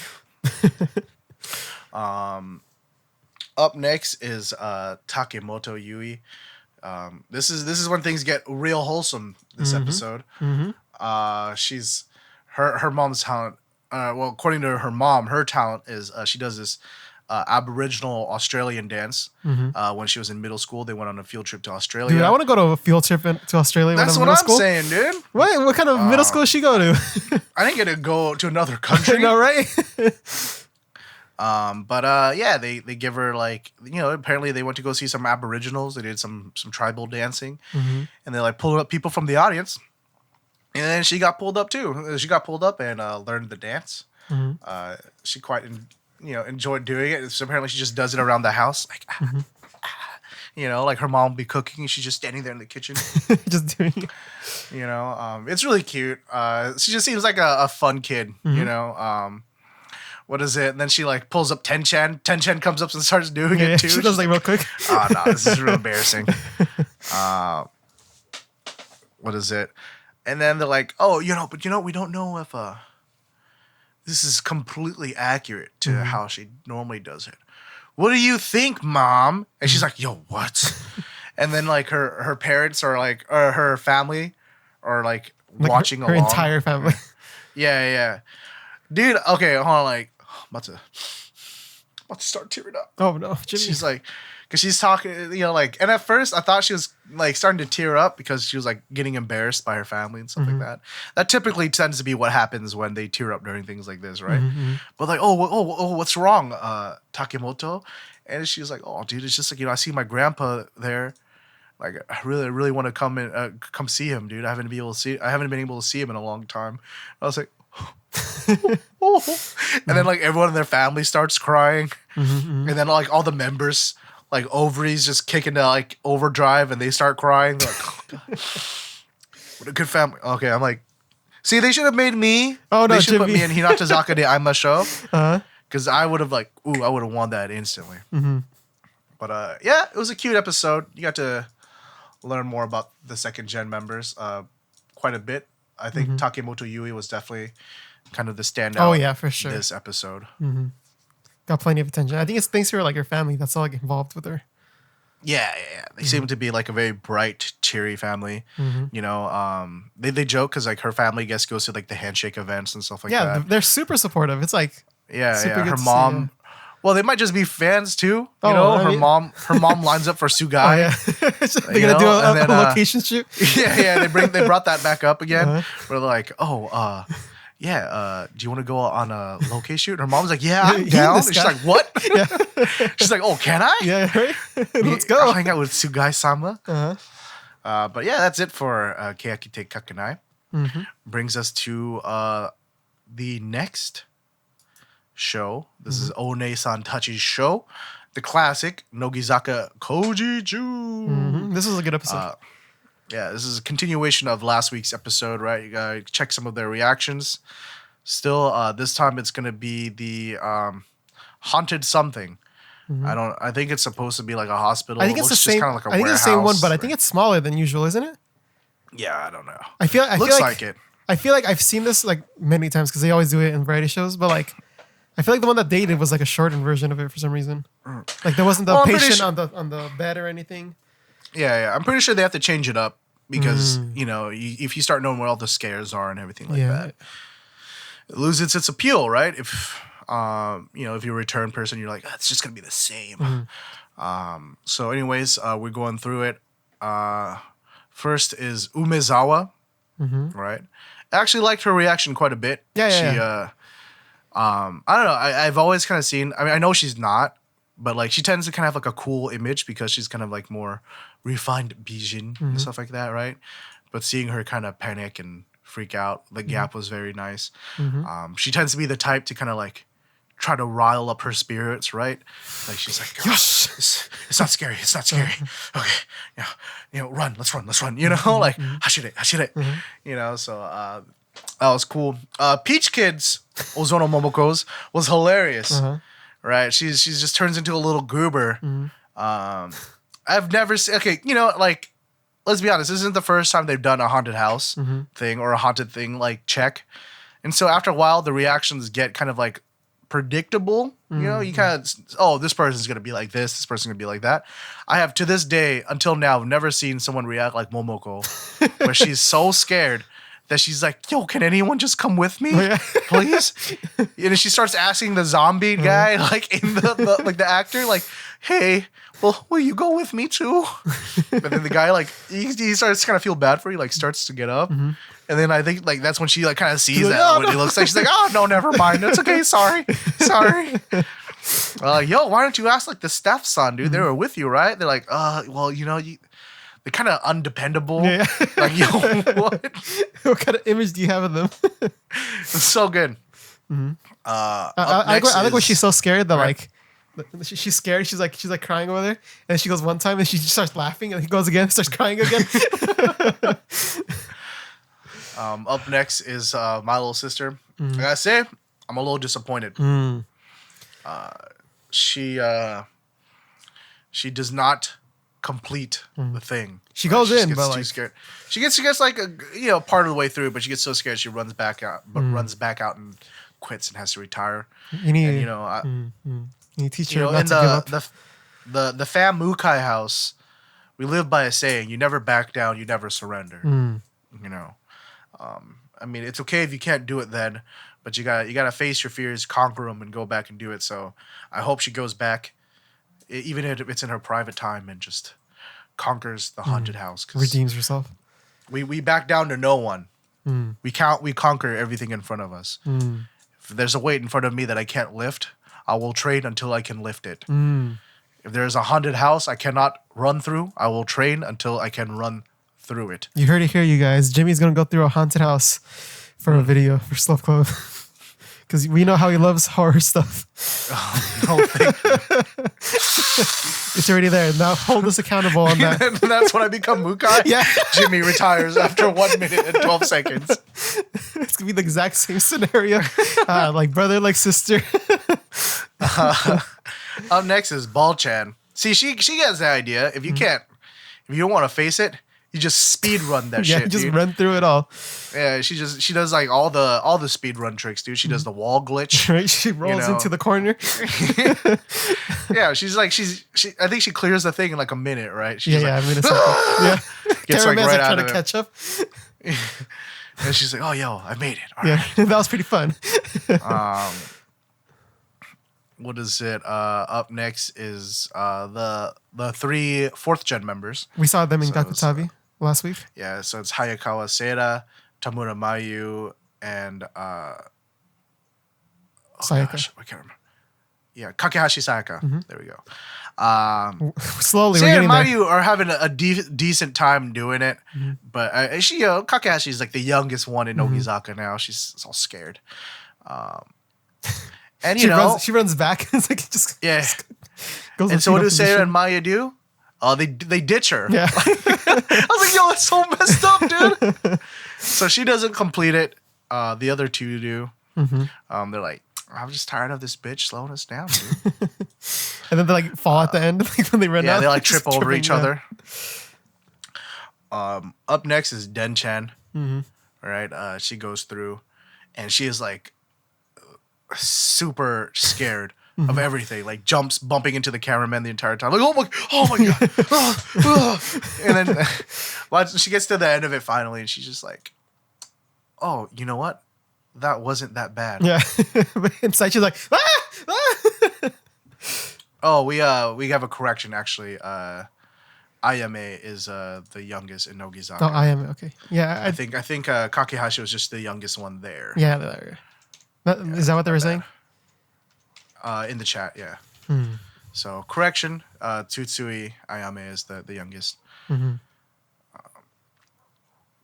Up next is Takemoto Yui. This is when things get real wholesome this episode. She's her mom's talent. Well, according to her mom, her talent is she does this Aboriginal Australian dance. When she was in middle school, they went on a field trip to Australia. Dude, I want to go to a field trip to Australia. That's when what I'm I'm saying, dude. What kind of middle school does she go to? I didn't get to go to another country. No, right? But yeah, they give her like, you know, apparently they went to go see some Aboriginals. They did some tribal dancing, and they like pulled up people from the audience. And then she got pulled up too. She got pulled up and learned the dance. She quite, enjoyed doing it. So apparently she just does it around the house, like, like her mom will be cooking and she's just standing there in the kitchen, just doing it. It's really cute. She just seems like a fun kid. What is it? And then she like pulls up Ten-chan. Ten-chan comes up and starts doing it too. She does like real quick. Oh no, this is real embarrassing. What is it? And then they're like, oh, but we don't know if this is completely accurate to how she normally does it. What do you think, Mom? And she's like, yo, what? And then like her parents are like, or her family are like watching her along. entire family. Yeah. Dude, okay, hold on, like, I'm about to start tearing up. Oh no, Jimmy. She's like, because she's talking, and at first I thought she was like starting to tear up because she was like getting embarrassed by her family and stuff like that. That typically tends to be what happens when they tear up during things like this, right? But like, oh, what's wrong, Takemoto? And she's like, oh, dude, it's just like, I see my grandpa there. Like, I really, really want to come see him, dude. I haven't been able to see him in a long time. I was like, and then like everyone in their family starts crying, and then like all the members, like ovaries just kick into like overdrive and they start crying. They're like, oh, God. What a good family. Okay, I'm like, see, they should have made me. Oh no, they should put me in Hinatazaka de Aimashou, because I would have won that instantly. But yeah, it was a cute episode. You got to learn more about the second gen members quite a bit. I think Takemoto Yui was definitely kind of the standout. Oh yeah, for sure. This episode got plenty of attention. I think it's thanks to her, like her family. That's all like involved with her. Yeah. They seem to be like a very bright, cheery family. They joke because like her family goes to like the handshake events and stuff like that. Yeah, they're super supportive. It's like her mom. Well, they might just be fans too. Her mom lines up for Sugai. Oh, yeah. They're gonna do a location shoot. Yeah. They brought that back up again. Where they're like, do you want to go on a location shoot? And her mom's like, yeah, I'm down. And she's like, what? She's like, oh, can I? Yeah, right. Let's go. I'll hang out with Sugai-sama. But yeah, that's it for Keyakitte Kakenai. Brings us to the next show. This is One-san Tachi's show, the classic Nogizaka Koujichuu. This was a good episode. This is a continuation of last week's episode, right? You gotta check some of their reactions. Still, this time it's gonna be the haunted something. I think it's supposed to be like a hospital. I think it's the same. Kind of like a I think warehouse, it's the same one, but I think it's smaller than usual, isn't it? Yeah, I don't know. I feel like it. I feel like I've seen this like many times because they always do it in variety shows, but like I feel like the one that they did was like a shortened version of it for some reason. Like there wasn't the patient on the bed or anything. Yeah. I'm pretty sure they have to change it up because if you start knowing where all the scares are and everything like that, it loses its appeal, right? If if you're a return person, you're like, it's just gonna be the same. So, anyways, we're going through it. First is Umezawa, right? I actually liked her reaction quite a bit. I don't know. I've always kind of seen. I mean, I know she's not, but like she tends to kind of have like a cool image because she's kind of like more refined bijin and stuff like that, right? But seeing her kind of panic and freak out, the gap was very nice. She tends to be the type to kind of like try to rile up her spirits, right? Like she's like, yes, it's not scary. It's not scary. Okay, run. Let's run. You know, like hashire. You know, so that was cool. Peach Kids, Ozono Momoko's, was hilarious. Right? She's just turns into a little goober. I've never seen. Okay, like, let's be honest. This isn't the first time they've done a haunted house thing or a haunted thing like check. And so after a while, the reactions get kind of like predictable. You know, you kind of, this person's gonna be like this person's gonna be like that. I have, to this day, until now, never seen someone react like Momoko, where she's so scared that she's like, yo, can anyone just come with me, please? And she starts asking the zombie guy, like in the actor, like, hey, well, will you go with me too? But then the guy, like, he starts to kind of feel bad for you, like starts to get up. And then I think like that's when she like kind of sees what he looks like. She's like, oh no, never mind. It's okay. Sorry. Yo, why don't you ask like the staff son, dude? They were with you, right? They're like, well, they're kind of undependable. Yeah. Like, yo, what? What kind of image do you have of them? It's so good. I like when she's so scared that like she's scared. She's like crying over there, and she goes one time and she just starts laughing, and he goes again, starts crying again. Up next is my little sister. I gotta say, I'm a little disappointed. She does not complete the thing. She goes in, but too like scared. She gets like part of the way through, but she gets so scared she runs back out, and quits and has to retire. You need, and, you teach her not to give up. The fam Mukai house, we live by a saying: you never back down, you never surrender. I mean, it's okay if you can't do it then, but you gotta face your fears, conquer them, and go back and do it. So I hope she goes back, even if it's in her private time, and just conquers the haunted house. Redeems herself. We back down to no one. We conquer everything in front of us. If there's a weight in front of me that I can't lift, I will train until I can lift it. If there's a haunted house I cannot run through, I will train until I can run through it. You heard it here, you guys. Jimmy's gonna go through a haunted house for a video for Slow Club. Because we know how he loves horror stuff. No, thank you. It's already there. Now hold us accountable on that. That's when I become Mukai? Yeah. Jimmy retires after 1 minute and 12 seconds. It's going to be the exact same scenario. Like brother, like sister. Up next is Ball-chan. See, she gets the idea. If you don't want to face it, you just speed run that shit. Just dude. Run through it all. Yeah, she does like all the speed run tricks, dude. She does the wall glitch. Right, she rolls into the corner. Yeah, I think she clears the thing in like a minute, right? She's a minute. Yeah, gets like right out trying of to catch up. And she's like, "Oh, yo, I made it." All right. That was pretty fun. What is it? Up next is the 3 4th gen members. We saw them in Gakutabi last week. Yeah, so it's Hayakawa Seira, Tamura Mayu, and Sayaka. Gosh, I can't remember. Yeah, Kakehashi Sayaka. There we go. Slowly, Seira we're and getting Mayu are having a decent time doing it, but Kakehashi is like the youngest one in Nogizaka now. She's all scared. And she runs back. It's like just goes. And so what do Seira and Maya do? They ditch her. Yeah. I was like, yo, that's so messed up, dude. So she doesn't complete it. The other two do. They're like, I'm just tired of this bitch slowing us down, dude. And then they like fall at the end when they run out. Yeah, they like trip over each other. Up next is Den-chan. Right? She goes through, and she is like super scared of everything, like jumps bumping into the cameraman the entire time, like oh my god. And then she gets to the end of it finally, and she's just like, oh, you know what, that wasn't that bad. Yeah. But inside she's like, oh, we have a correction actually. Ayame is the youngest in Nogizaka. Oh, Ayame, okay. Yeah, I think Kakehashi was just the youngest one there. Yeah. Is that what they were saying? In the chat, yeah. So correction, Tsutsui Ayame is the youngest.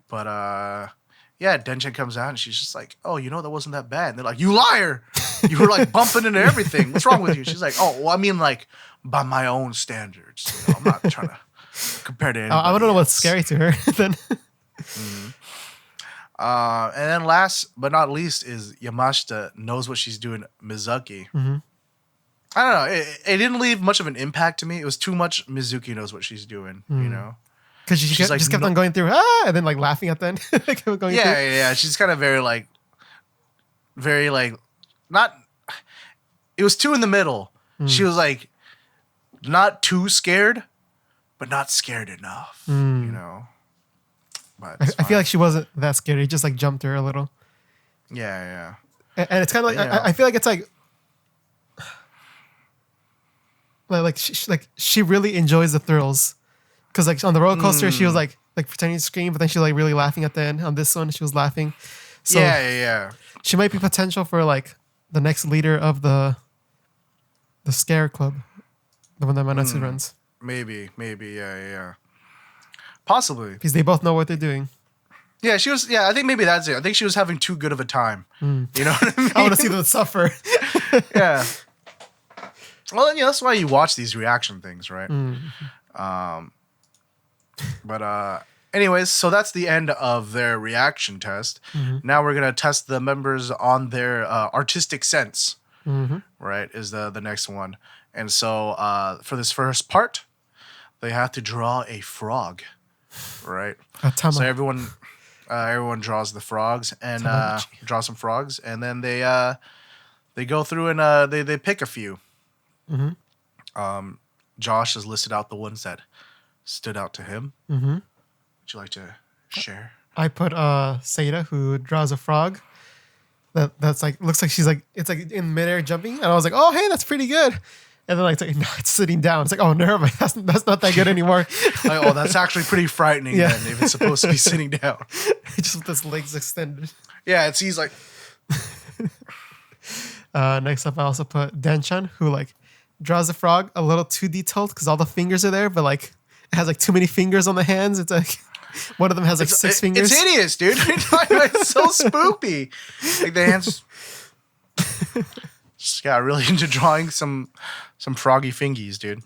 But yeah, Denshin comes out and she's just like, oh, that wasn't that bad. And they're like, you liar! You were like bumping into everything. What's wrong with you? She's like, oh, well, I mean, like by my own standards. I'm not trying to compare to anybody. I don't know else. what's scary to her then. And then last but not least is Yamashita knows what she's doing. Mizuki. Mm-hmm. I don't know. It didn't leave much of an impact to me. It was too much. Mizuki knows what she's doing. Because she just kept on going through and then like laughing at the end. Yeah. She's kind of very not. It was two in the middle. She was like not too scared, but not scared enough. But I feel like she wasn't that scared. It just like jumped her a little. Yeah. And it's kind of like I feel like it's like she really enjoys the thrills, because like on the roller coaster she was like pretending to scream, but then she was like really laughing at the end. On this one she was laughing. So yeah. She might be potential for like the next leader of the scare club, the one that Manatsu runs. Maybe, yeah. Possibly. Because they both know what they're doing. Yeah, she was. Yeah, I think maybe that's it. I think she was having too good of a time. You know what I mean? I want to see them suffer. Yeah. Well, then, that's why you watch these reaction things, right? But anyways, so that's the end of their reaction test. Now we're gonna test the members on their artistic sense. Right? Is the next one, and so for this first part, they have to draw a frog. Right. So everyone draws the frogs and draw some frogs, and then they go through and they pick a few. Josh has listed out the ones that stood out to him. Would you like to share? I put Saito, who draws a frog. That's like looks like she's like it's like in midair jumping, and I was like, oh hey, that's pretty good. And then like it's sitting down. It's like, oh, never mind. That's not that good anymore. Oh, that's actually pretty frightening. Yeah. Then if it's supposed to be sitting down, just with his legs extended. Yeah, he's like. Next up, I also put Danchan, who like draws the frog a little too detailed because all the fingers are there, but like it has like too many fingers on the hands. It's like one of them has like six fingers. It's hideous, dude. It's so spoopy. Like the hands. Just got really into drawing some froggy fingies, dude.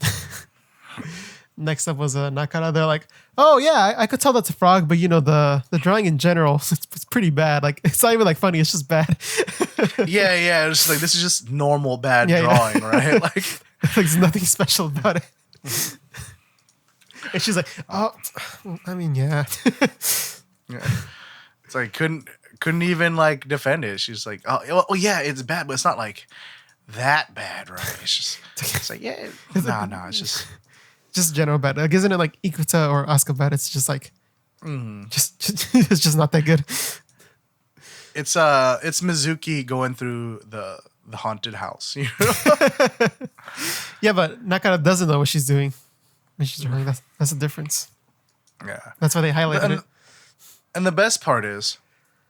Next up was Nakara. They're like, oh yeah, I could tell that's a frog, but the drawing in general, it's pretty bad. Like it's not even like funny, it's just bad. Yeah. It's like this is just normal bad drawing, right? Like there's nothing special about it. And she's like, oh, I mean, yeah. Yeah. It's like couldn't even like defend it. She's like, oh yeah, it's bad, but it's not like that bad, right? It's like yeah, no, it's just general bad. Like, isn't it like Ikuta or Asuka bad? It's just like, just it's just not that good. It's Mizuki going through the haunted house. Yeah, but Nakara doesn't know what she's doing when she's drawing. That's the difference. Yeah, that's why they highlighted it. And the best part is,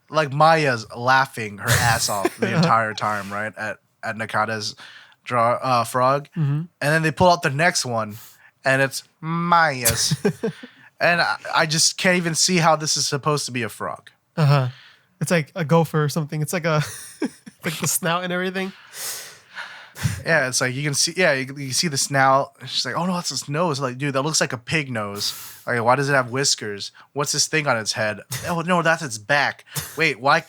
like Maya's laughing her ass off the entire time, right? At Nakata's frog, and then they pull out the next one, and it's Maya's, and I just can't even see how this is supposed to be a frog. It's like a gopher or something. It's like a like the snout and everything. Yeah, it's like you can see. Yeah, you see the snout. She's like, "Oh no, that's its nose." Like, dude, that looks like a pig nose. Like, why does it have whiskers? What's this thing on its head? Oh no, that's its back. Wait, why?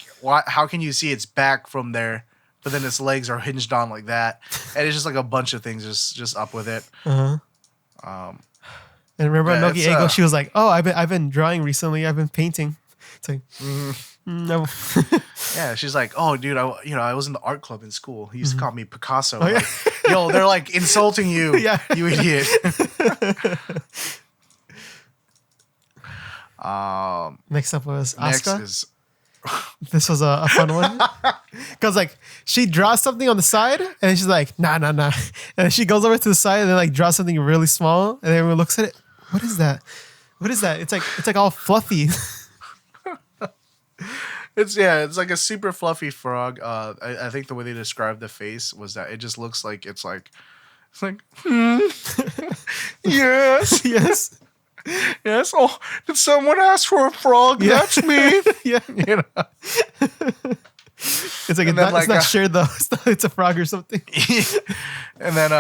How can you see its back from there? But then its legs are hinged on like that, and it's just like a bunch of things just up with it. And remember Nogi Ego? She was like, "Oh, I've been drawing recently. I've been painting." It's like, no. Yeah, she's like, "Oh, dude, I was in the art club in school. He used to call me Picasso." Oh, yeah. Like, yo, they're like insulting you, you idiot. Next up was Asuka. Next is this was a fun one because like she draws something on the side and she's like, nah, and then she goes over to the side and then like draws something really small and everyone looks at it. What is that? It's like all fluffy. It's like a super fluffy frog. I think the way they described the face was that it just looks like it's like yes. Yes. Oh, did someone ask for a frog? Yeah. That's me. Yeah. You know. It's like it's not shared though. It's a frog or something. And then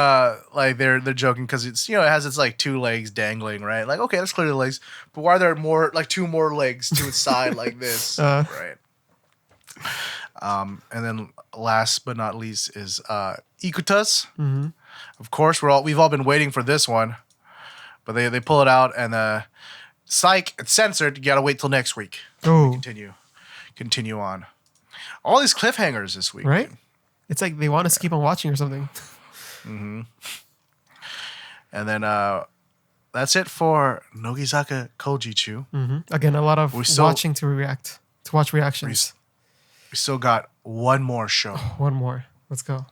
like they're joking because it's it has its like two legs dangling, right? Like, okay, that's clearly legs, but why are there more like two more legs to its side like this? Right. And then last but not least is Ikuta's. Mm-hmm. Of course, we've all been waiting for this one, but they pull it out and psych, it's censored. You gotta wait till next week. Oh, Continue on. All these cliffhangers this week, right? Dude. It's like they want us to keep on watching or something. Mm-hmm. And then that's it for Nogizaka Koujichuu. Mm-hmm. Again, a lot of watching to watch reactions. We still got one more show. One more. Let's go.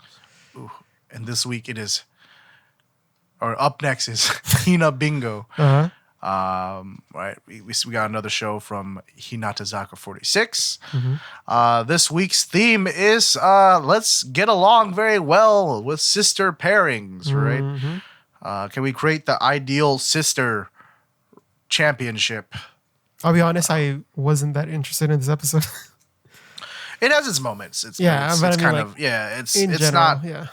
Ooh. And this week up next is Hinabingo. Uh-huh. Right. We got another show from Hinatazaka46. Mm-hmm. This week's theme is let's get along very well with sister pairings, right? Mm-hmm. Can we create the ideal sister championship? I'll be honest, I wasn't that interested in this episode. It has its moments. It's in general, not. Yeah.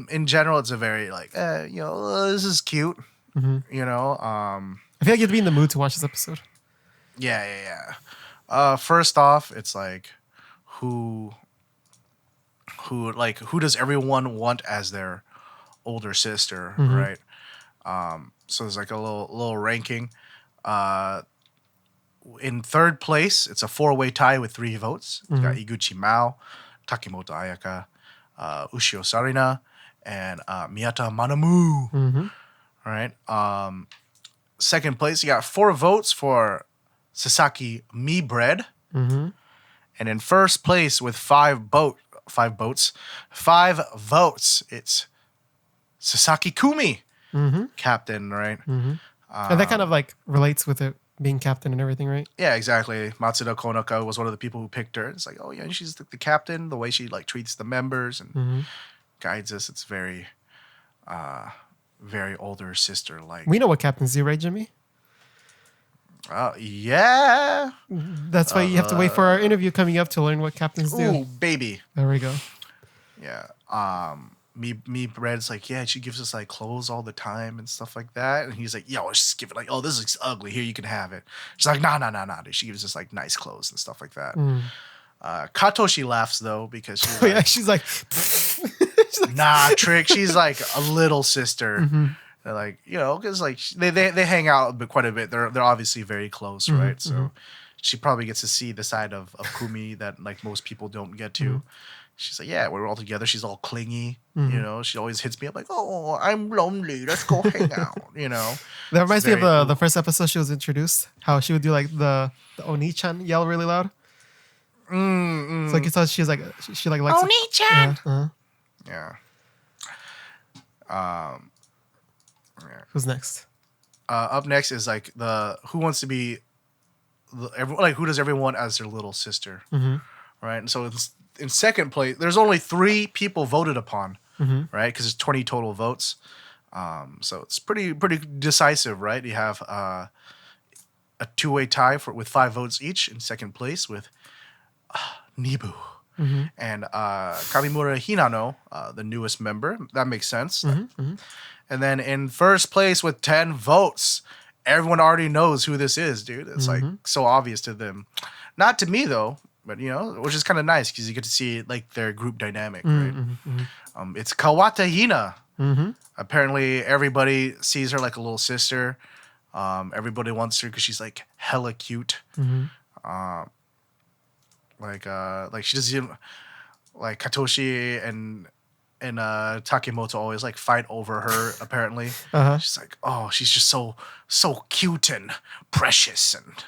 In general, it's a very like this is cute. Mm-hmm. I feel like you have to be in the mood to watch this episode. Yeah. First off, it's like who does everyone want as their older sister, Mm-hmm. right? So there's like a little ranking. In third place, it's a 4-way tie with 3 votes. It's got Iguchi Mao, Takemoto Ayaka, Ushio Sarina, and Miyata Manamu. Mm-hmm. All right. Second place, you got 4 votes for Sasaki Mi Bread. Mm-hmm. And in first place with 5 votes, it's Sasaki Kumi, captain, right? Mm-hmm. And that kind of like relates with it being captain and everything, right? Yeah, exactly. Matsuda Konaka was one of the people who picked her. It's like, oh yeah, she's the captain. The way she like treats the members and guides us, it's very, very older sister like. We know what captains do, right, Jimmy? Yeah. That's why you have to wait for our interview coming up to learn what captains do. Ooh, baby. There we go. Yeah. Me Bread's like, yeah, she gives us like clothes all the time and stuff like that. And he's like, yo, let's just give it like, oh, this looks ugly. Here, you can have it. She's like, nah. She gives us like nice clothes and stuff like that. Katoshi laughs though because she's like, she's like, nah, Trick. She's like a little sister. They're like, because like they hang out quite a bit. They're obviously very close, right? So she probably gets to see the side of Kumi that like most people don't get to. She's like, yeah, we're all together. She's all clingy, She always hits me up like, oh, I'm lonely. Let's go hang out, That reminds me of the first episode she was introduced. How she would do like the Oni-chan yell really loud. It's like you thought she's like she like likes Oni-chan. Yeah. Who's next? Up next is like who wants to be who does everyone as their little sister, right? And so it's in second place. There's only 3 people voted upon, right? Because it's 20 total votes. So it's pretty decisive, right? You have a 2-way tie with 5 votes each in second place with Nibu and Kamimura Hinano, the newest member. That makes sense. And then in first place with 10 votes, everyone already knows who this is, dude. It's like so obvious to them. Not to me though, but which is kind of nice because you get to see like their group dynamic, right? It's Kawata Hina. Apparently everybody sees her like a little sister. Everybody wants her because she's like hella cute. Like she doesn't like Katoshi and Takemoto always like fight over her. Apparently, she's like, oh, she's just so cute and precious, and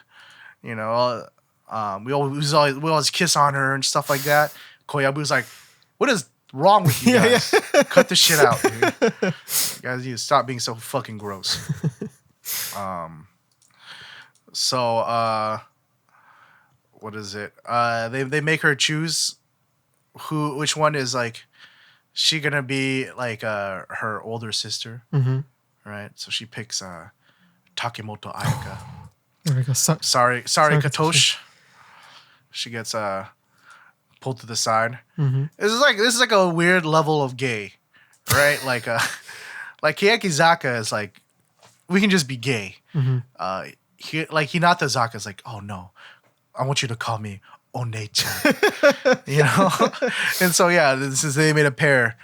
we always kiss on her and stuff like that. Koyabu's like, what is wrong with you guys? Cut the shit out, dude. You guys need to stop being so fucking gross. What is it? They make her choose which one is like she gonna be like her older sister, right? So she picks Takemoto Ayaka. There we go. Sorry, Katoshi. She gets pulled to the side. Mm-hmm. This is like a weird level of gay, right? like Keyakizaka is like, we can just be gay. Mm-hmm. Hinatazaka is like, oh no, I want you to call me One-chan. And so yeah, they made a pair.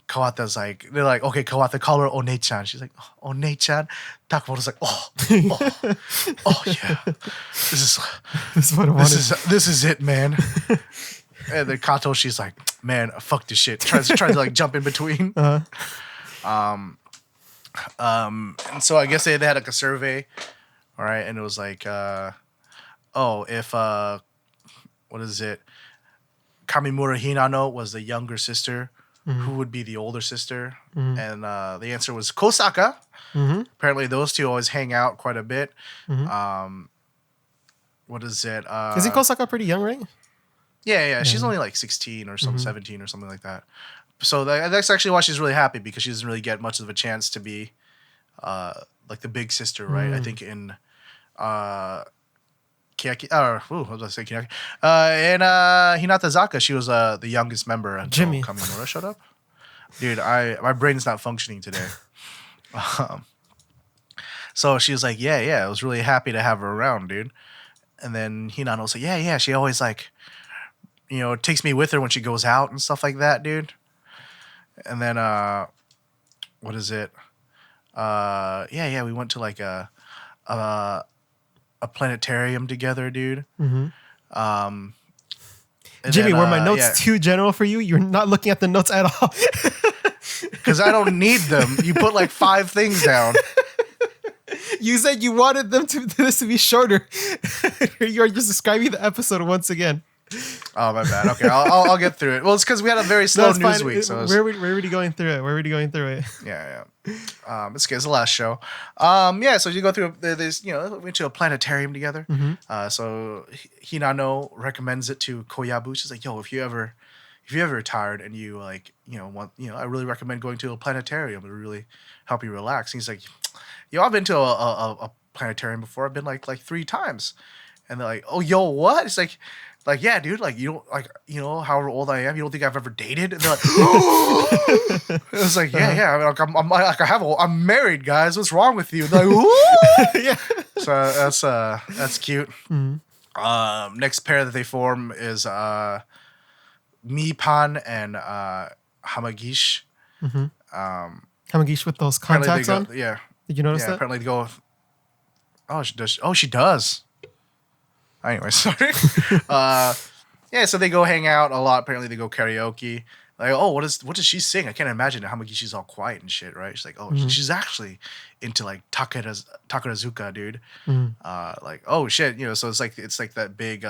Kawata's like, they're like, okay, Kawata, call her One-chan. She's like, oh, One-chan. Takamoto's like, oh yeah, this is what I wanted. This is it, man. And then Kato, she's like, man, fuck this shit. Tries to like jump in between. Uh-huh. And so I guess they had like a survey, all right, and it was like, if what is it? Kamimura Hinano was the younger sister. Mm-hmm. Who would be the older sister? Mm-hmm. And the answer was Kosaka. Mm-hmm. Apparently, those two always hang out quite a bit. Mm-hmm. What is it? Isn't Kosaka pretty young, right? Yeah. She's only like 16 or something, 17 or something like that. So that's actually why she's really happy, because she doesn't really get much of a chance to be like the big sister, right? I think in Hinatazaka, she was the youngest member until Jimmy. Kamimura showed up. Dude, my brain's not functioning today. So she was like, yeah, I was really happy to have her around, dude. And then Hinano's like, yeah, she always like, takes me with her when she goes out and stuff like that, dude. And then what is it? We went to like a planetarium together, dude. Mm-hmm. Jimmy, were my notes too general for you? You're not looking at the notes at all. Because I don't need them. You put like 5 things down. You said you wanted this to be shorter. You're just describing the episode once again. Oh, my bad. Okay, I'll get through it. Well, it's because we had a very slow news week. So we're already going through it. Yeah. It's the last show. So you go through this. We went to a planetarium together. Mm-hmm. So Hinano recommends it to Koyabu. She's like, yo, if you ever retired and you like, I really recommend going to a planetarium. It'll really help you relax. And he's like, yo, I've been to a planetarium before. I've been like 3 times. And they're like, oh, yo, what? It's like, yeah, dude, like, you don't, like, however old I am, you don't think I've ever dated? And they're like, it was like, yeah, I mean, I'm married, guys. What's wrong with you? And they're like, yeah. So that's cute. Mm-hmm. Next pair that they form is Mipan and Hamagish. Mm-hmm. Hamagish with those contacts on? Yeah. Did you notice that? Apparently they go, she does. Anyway, sorry. So they go hang out a lot. Apparently they go karaoke. Like, oh, what does she sing? I can't imagine how much she's all quiet and shit, right? She's like, oh, she's actually into like Takarazuka, dude. Mm-hmm. Like, oh shit, so it's like that big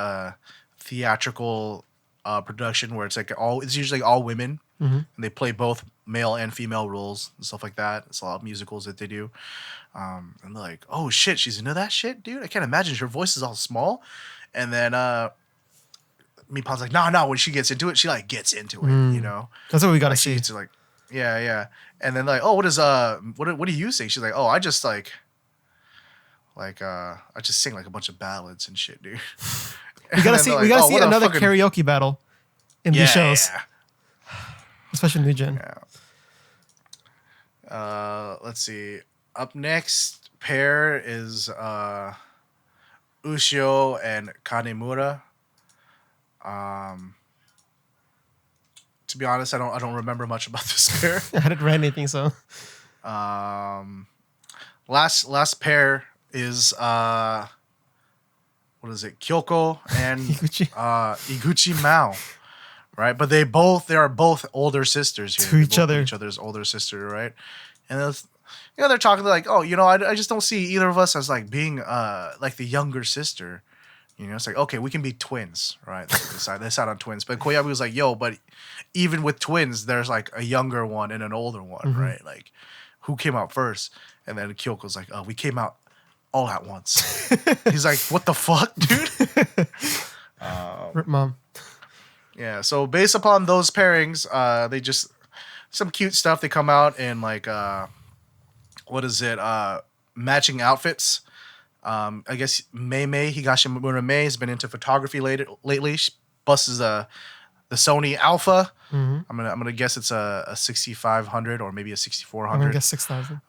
theatrical production where it's usually all women, and they play both male and female roles and stuff like that. It's a lot of musicals that they do. And they're like, oh shit, she's into that shit, dude. I can't imagine. Her voice is all small. And then Mipan's like, no, when she gets into it, she like gets into it, That's what we gotta see. It's like, yeah. And then like, oh, what do you sing? She's like, oh, I just I just sing like a bunch of ballads and shit, dude. We gotta see another karaoke battle in these shows. Yeah. Especially New Gen. Yeah. Let's see. Up next pair is Ushio and Kanemura. To be honest, I don't remember much about this pair. I didn't read anything, so. Last pair is what is it? Kyoko and Iguchi Mao. Right? But they are both older sisters here. To each other. Each other's older sister, right? And they're talking like, oh, I just don't see either of us as like being like the younger sister. It's like, okay, we can be twins, right? They decide on twins. But Koyabu was like, yo, but even with twins, there's like a younger one and an older one, right? Like, who came out first? And then Kyoko's like, we came out all at once. He's like, what the fuck, dude? Rip mom. Yeah, so based upon those pairings, they just some cute stuff. They come out in like what is it? Matching outfits. I guess Mei Higashimura Mei has been into photography lately. She busts the Sony Alpha. Mm-hmm. I'm gonna guess it's a 6500 or maybe a I'm 6400. gonna guess 6,000.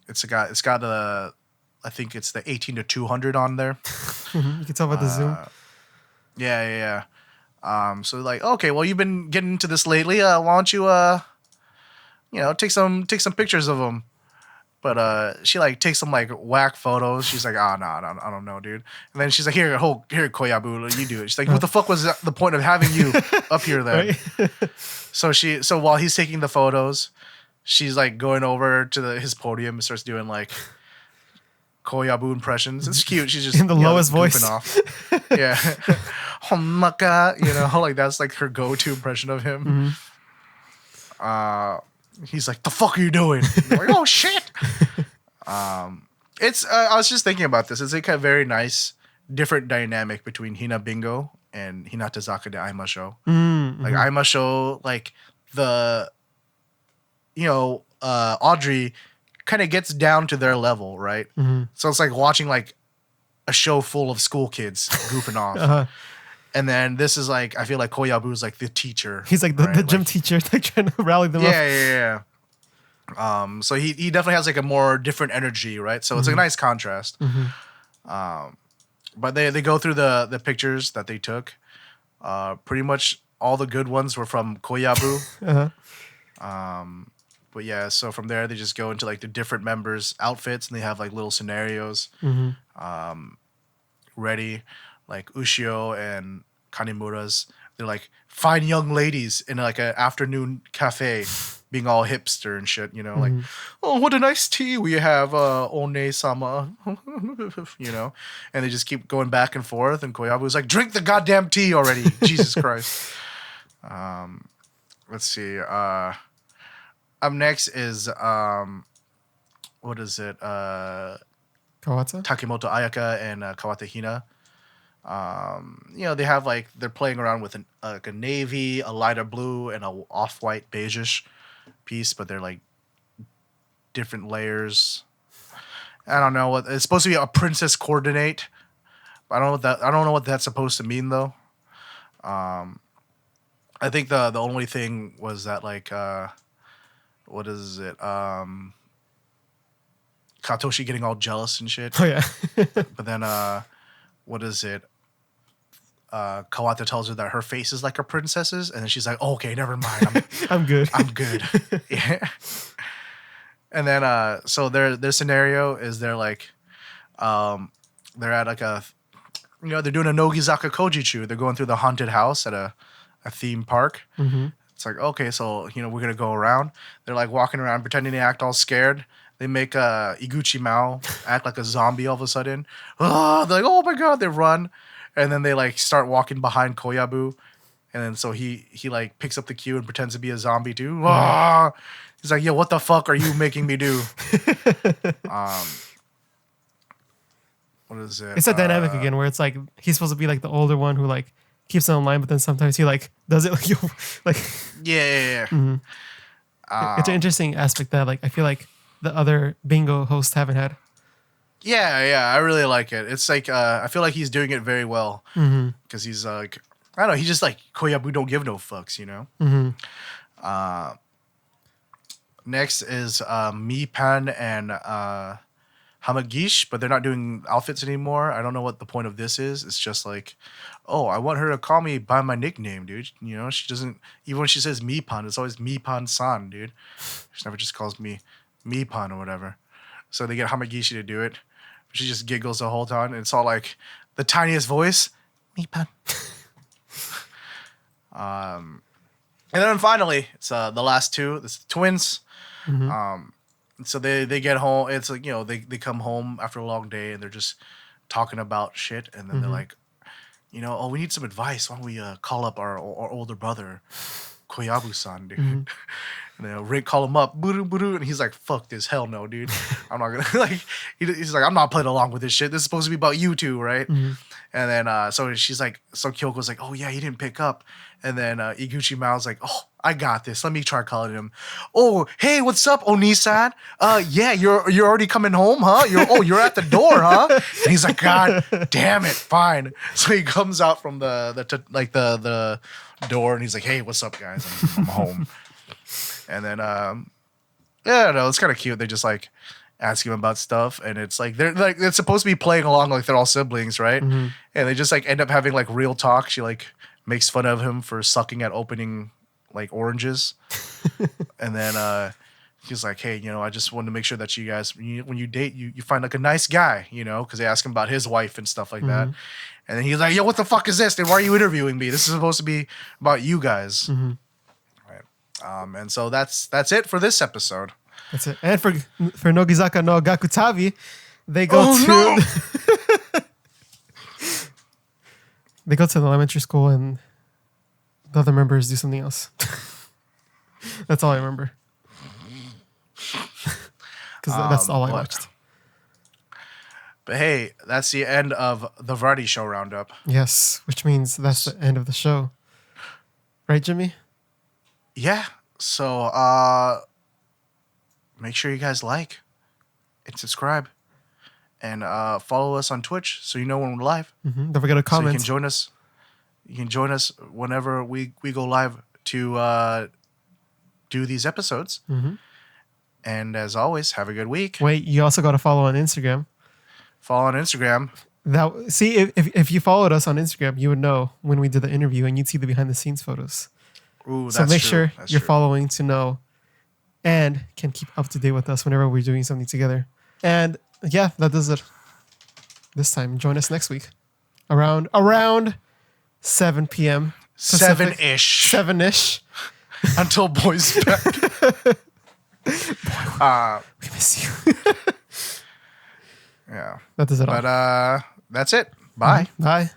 It's got a, I think it's the 18 to 200 on there. You can tell by the zoom. Yeah. So like, okay, well, you've been getting into this lately. Why don't you take some pictures of them? But she like takes some like whack photos. She's like, no, I don't know, dude. And then she's like, here, Koyabu, you do it. She's like, what the fuck was the point of having you up here then? Right? So while he's taking the photos, she's like going over to his podium and starts doing like Koyabu impressions. It's cute. She's just In the lowest voice. off. Yeah. Homaka, like that's like her go-to impression of him. He's like, the fuck are you doing? I'm like, oh shit. It's I was just thinking about this. It's like a very nice different dynamic between Hinabingo and Hinatazaka de Aimashou. Like Aimashou, like the Audrey kind of gets down to their level, right? So it's like watching like a show full of school kids goofing off. And then this is like, I feel like Koyabu is like the teacher. He's like the gym teacher, like trying to rally them up. Yeah. So he definitely has like a more different energy, right? So it's a nice contrast. But they go through the pictures that they took. Pretty much all the good ones were from Koyabu. But yeah, so from there they just go into like the different members' outfits, and they have like little scenarios ready. Like Ushio and Kanimura's, they're like fine young ladies in like an afternoon cafe, being all hipster and shit, like, oh, what a nice tea we have, One-sama, and they just keep going back and forth, and Koyabu's like, drink the goddamn tea already, Jesus Christ. Let's see, up next is, what is it, Kawata? Takemoto Ayaka and Kawata Hina. They have like, they're playing around with a navy, a lighter blue, and a off-white beigeish piece, but they're like different layers. I don't know what it's supposed to be, a princess coordinate. I don't know what that's supposed to mean though. I think the only thing was that like what is it? Katoshi getting all jealous and shit. Oh yeah. But then what is it? Kawata tells her that her face is like a princess's, and then she's like, oh, okay, never mind. I'm good. I'm good. Yeah. And then so their scenario is they're like they're at like they're doing a Nogizaka Koujichuu. They're going through the haunted house at a theme park. It's like, okay, so we're gonna go around. They're like walking around pretending to act all scared. They make Iguchi Mao act like a zombie all of a sudden. They're like, oh my god, they run. And then they like start walking behind Koyabu. And then so he like picks up the cue and pretends to be a zombie too. He's like, yo, what the fuck are you making me do? What is it? It's a dynamic again where it's like he's supposed to be like the older one who like keeps it online, but then sometimes he like does it like Yeah. It's an interesting aspect that like I feel like the other bingo hosts haven't had. Yeah, I really like it. It's like I feel like he's doing it very well because he's like, I don't know, he's just like Koyabu don't give no fucks, Next is Mipan and Hamagish, but they're not doing outfits anymore. I don't know what the point of this is. It's just like, oh, I want her to call me by my nickname, dude. She doesn't, even when she says Mipan, it's always Mipan-san, dude. She never just calls me Mipan or whatever. So they get Hamagishi to do it. She just giggles the whole time. And it's all like the tiniest voice. Mipan. And then finally, it's the last two. It's the twins. So they get home. It's like, they come home after a long day and they're just talking about shit. And then they're like, oh, we need some advice. Why don't we call up our older brother, Koyabu-san, dude? And then Rick call him up, and he's like, "Fuck this, hell no, dude. I'm not gonna like." He's like, "I'm not playing along with this shit. This is supposed to be about you two, right?" Mm-hmm. And then so she's like, so Kyoko's like, "Oh yeah, he didn't pick up." And then Iguchi Mao's like, "Oh, I got this. Let me try calling him. Oh, hey, what's up, Oni-san? Yeah, you're already coming home, huh? You're at the door, huh?" And he's like, "God damn it, fine." So he comes out from the door and he's like, "Hey, what's up, guys? I'm home." And then yeah, no, it's kind of cute. They just like ask him about stuff, and it's like they're supposed to be playing along like they're all siblings, right? Mm-hmm. And they just like end up having like real talk. She like makes fun of him for sucking at opening like oranges. And then he's like, "Hey, I just wanted to make sure that you guys, when you date, you find like a nice guy, because they ask him about his wife and stuff like that." And then he's like, "Yo, what the fuck is this? Then why are you interviewing me? This is supposed to be about you guys." Mm-hmm. Right. And so that's it for this episode. That's it. And for Nogizaka no Gakutabi, they go they go to the elementary school and the other members do something else. That's all I remember. Because that's all I watched. But hey, that's the end of the Variety Show Roundup. Yes, which means that's the end of the show. Right, Jimmy? Yeah. So make sure you guys like and subscribe and follow us on Twitch so you know when we're live. Mm-hmm. Don't forget to comment. So you can join us. You can join us whenever we go live to do these episodes. Mm-hmm. And as always, have a good week. Wait, you also got to follow on Instagram. Follow on Instagram. See, if you followed us on Instagram, you would know when we did the interview and you'd see the behind the scenes photos. Ooh, so make true. sure you're following to know and can keep up to date with us whenever we're doing something together. And yeah, that does it this time. Join us next week around 7 p.m. Pacific. 7-ish. 7-ish. Until boys back. We miss you. Yeah. That does it all. But that's it. Bye. Bye.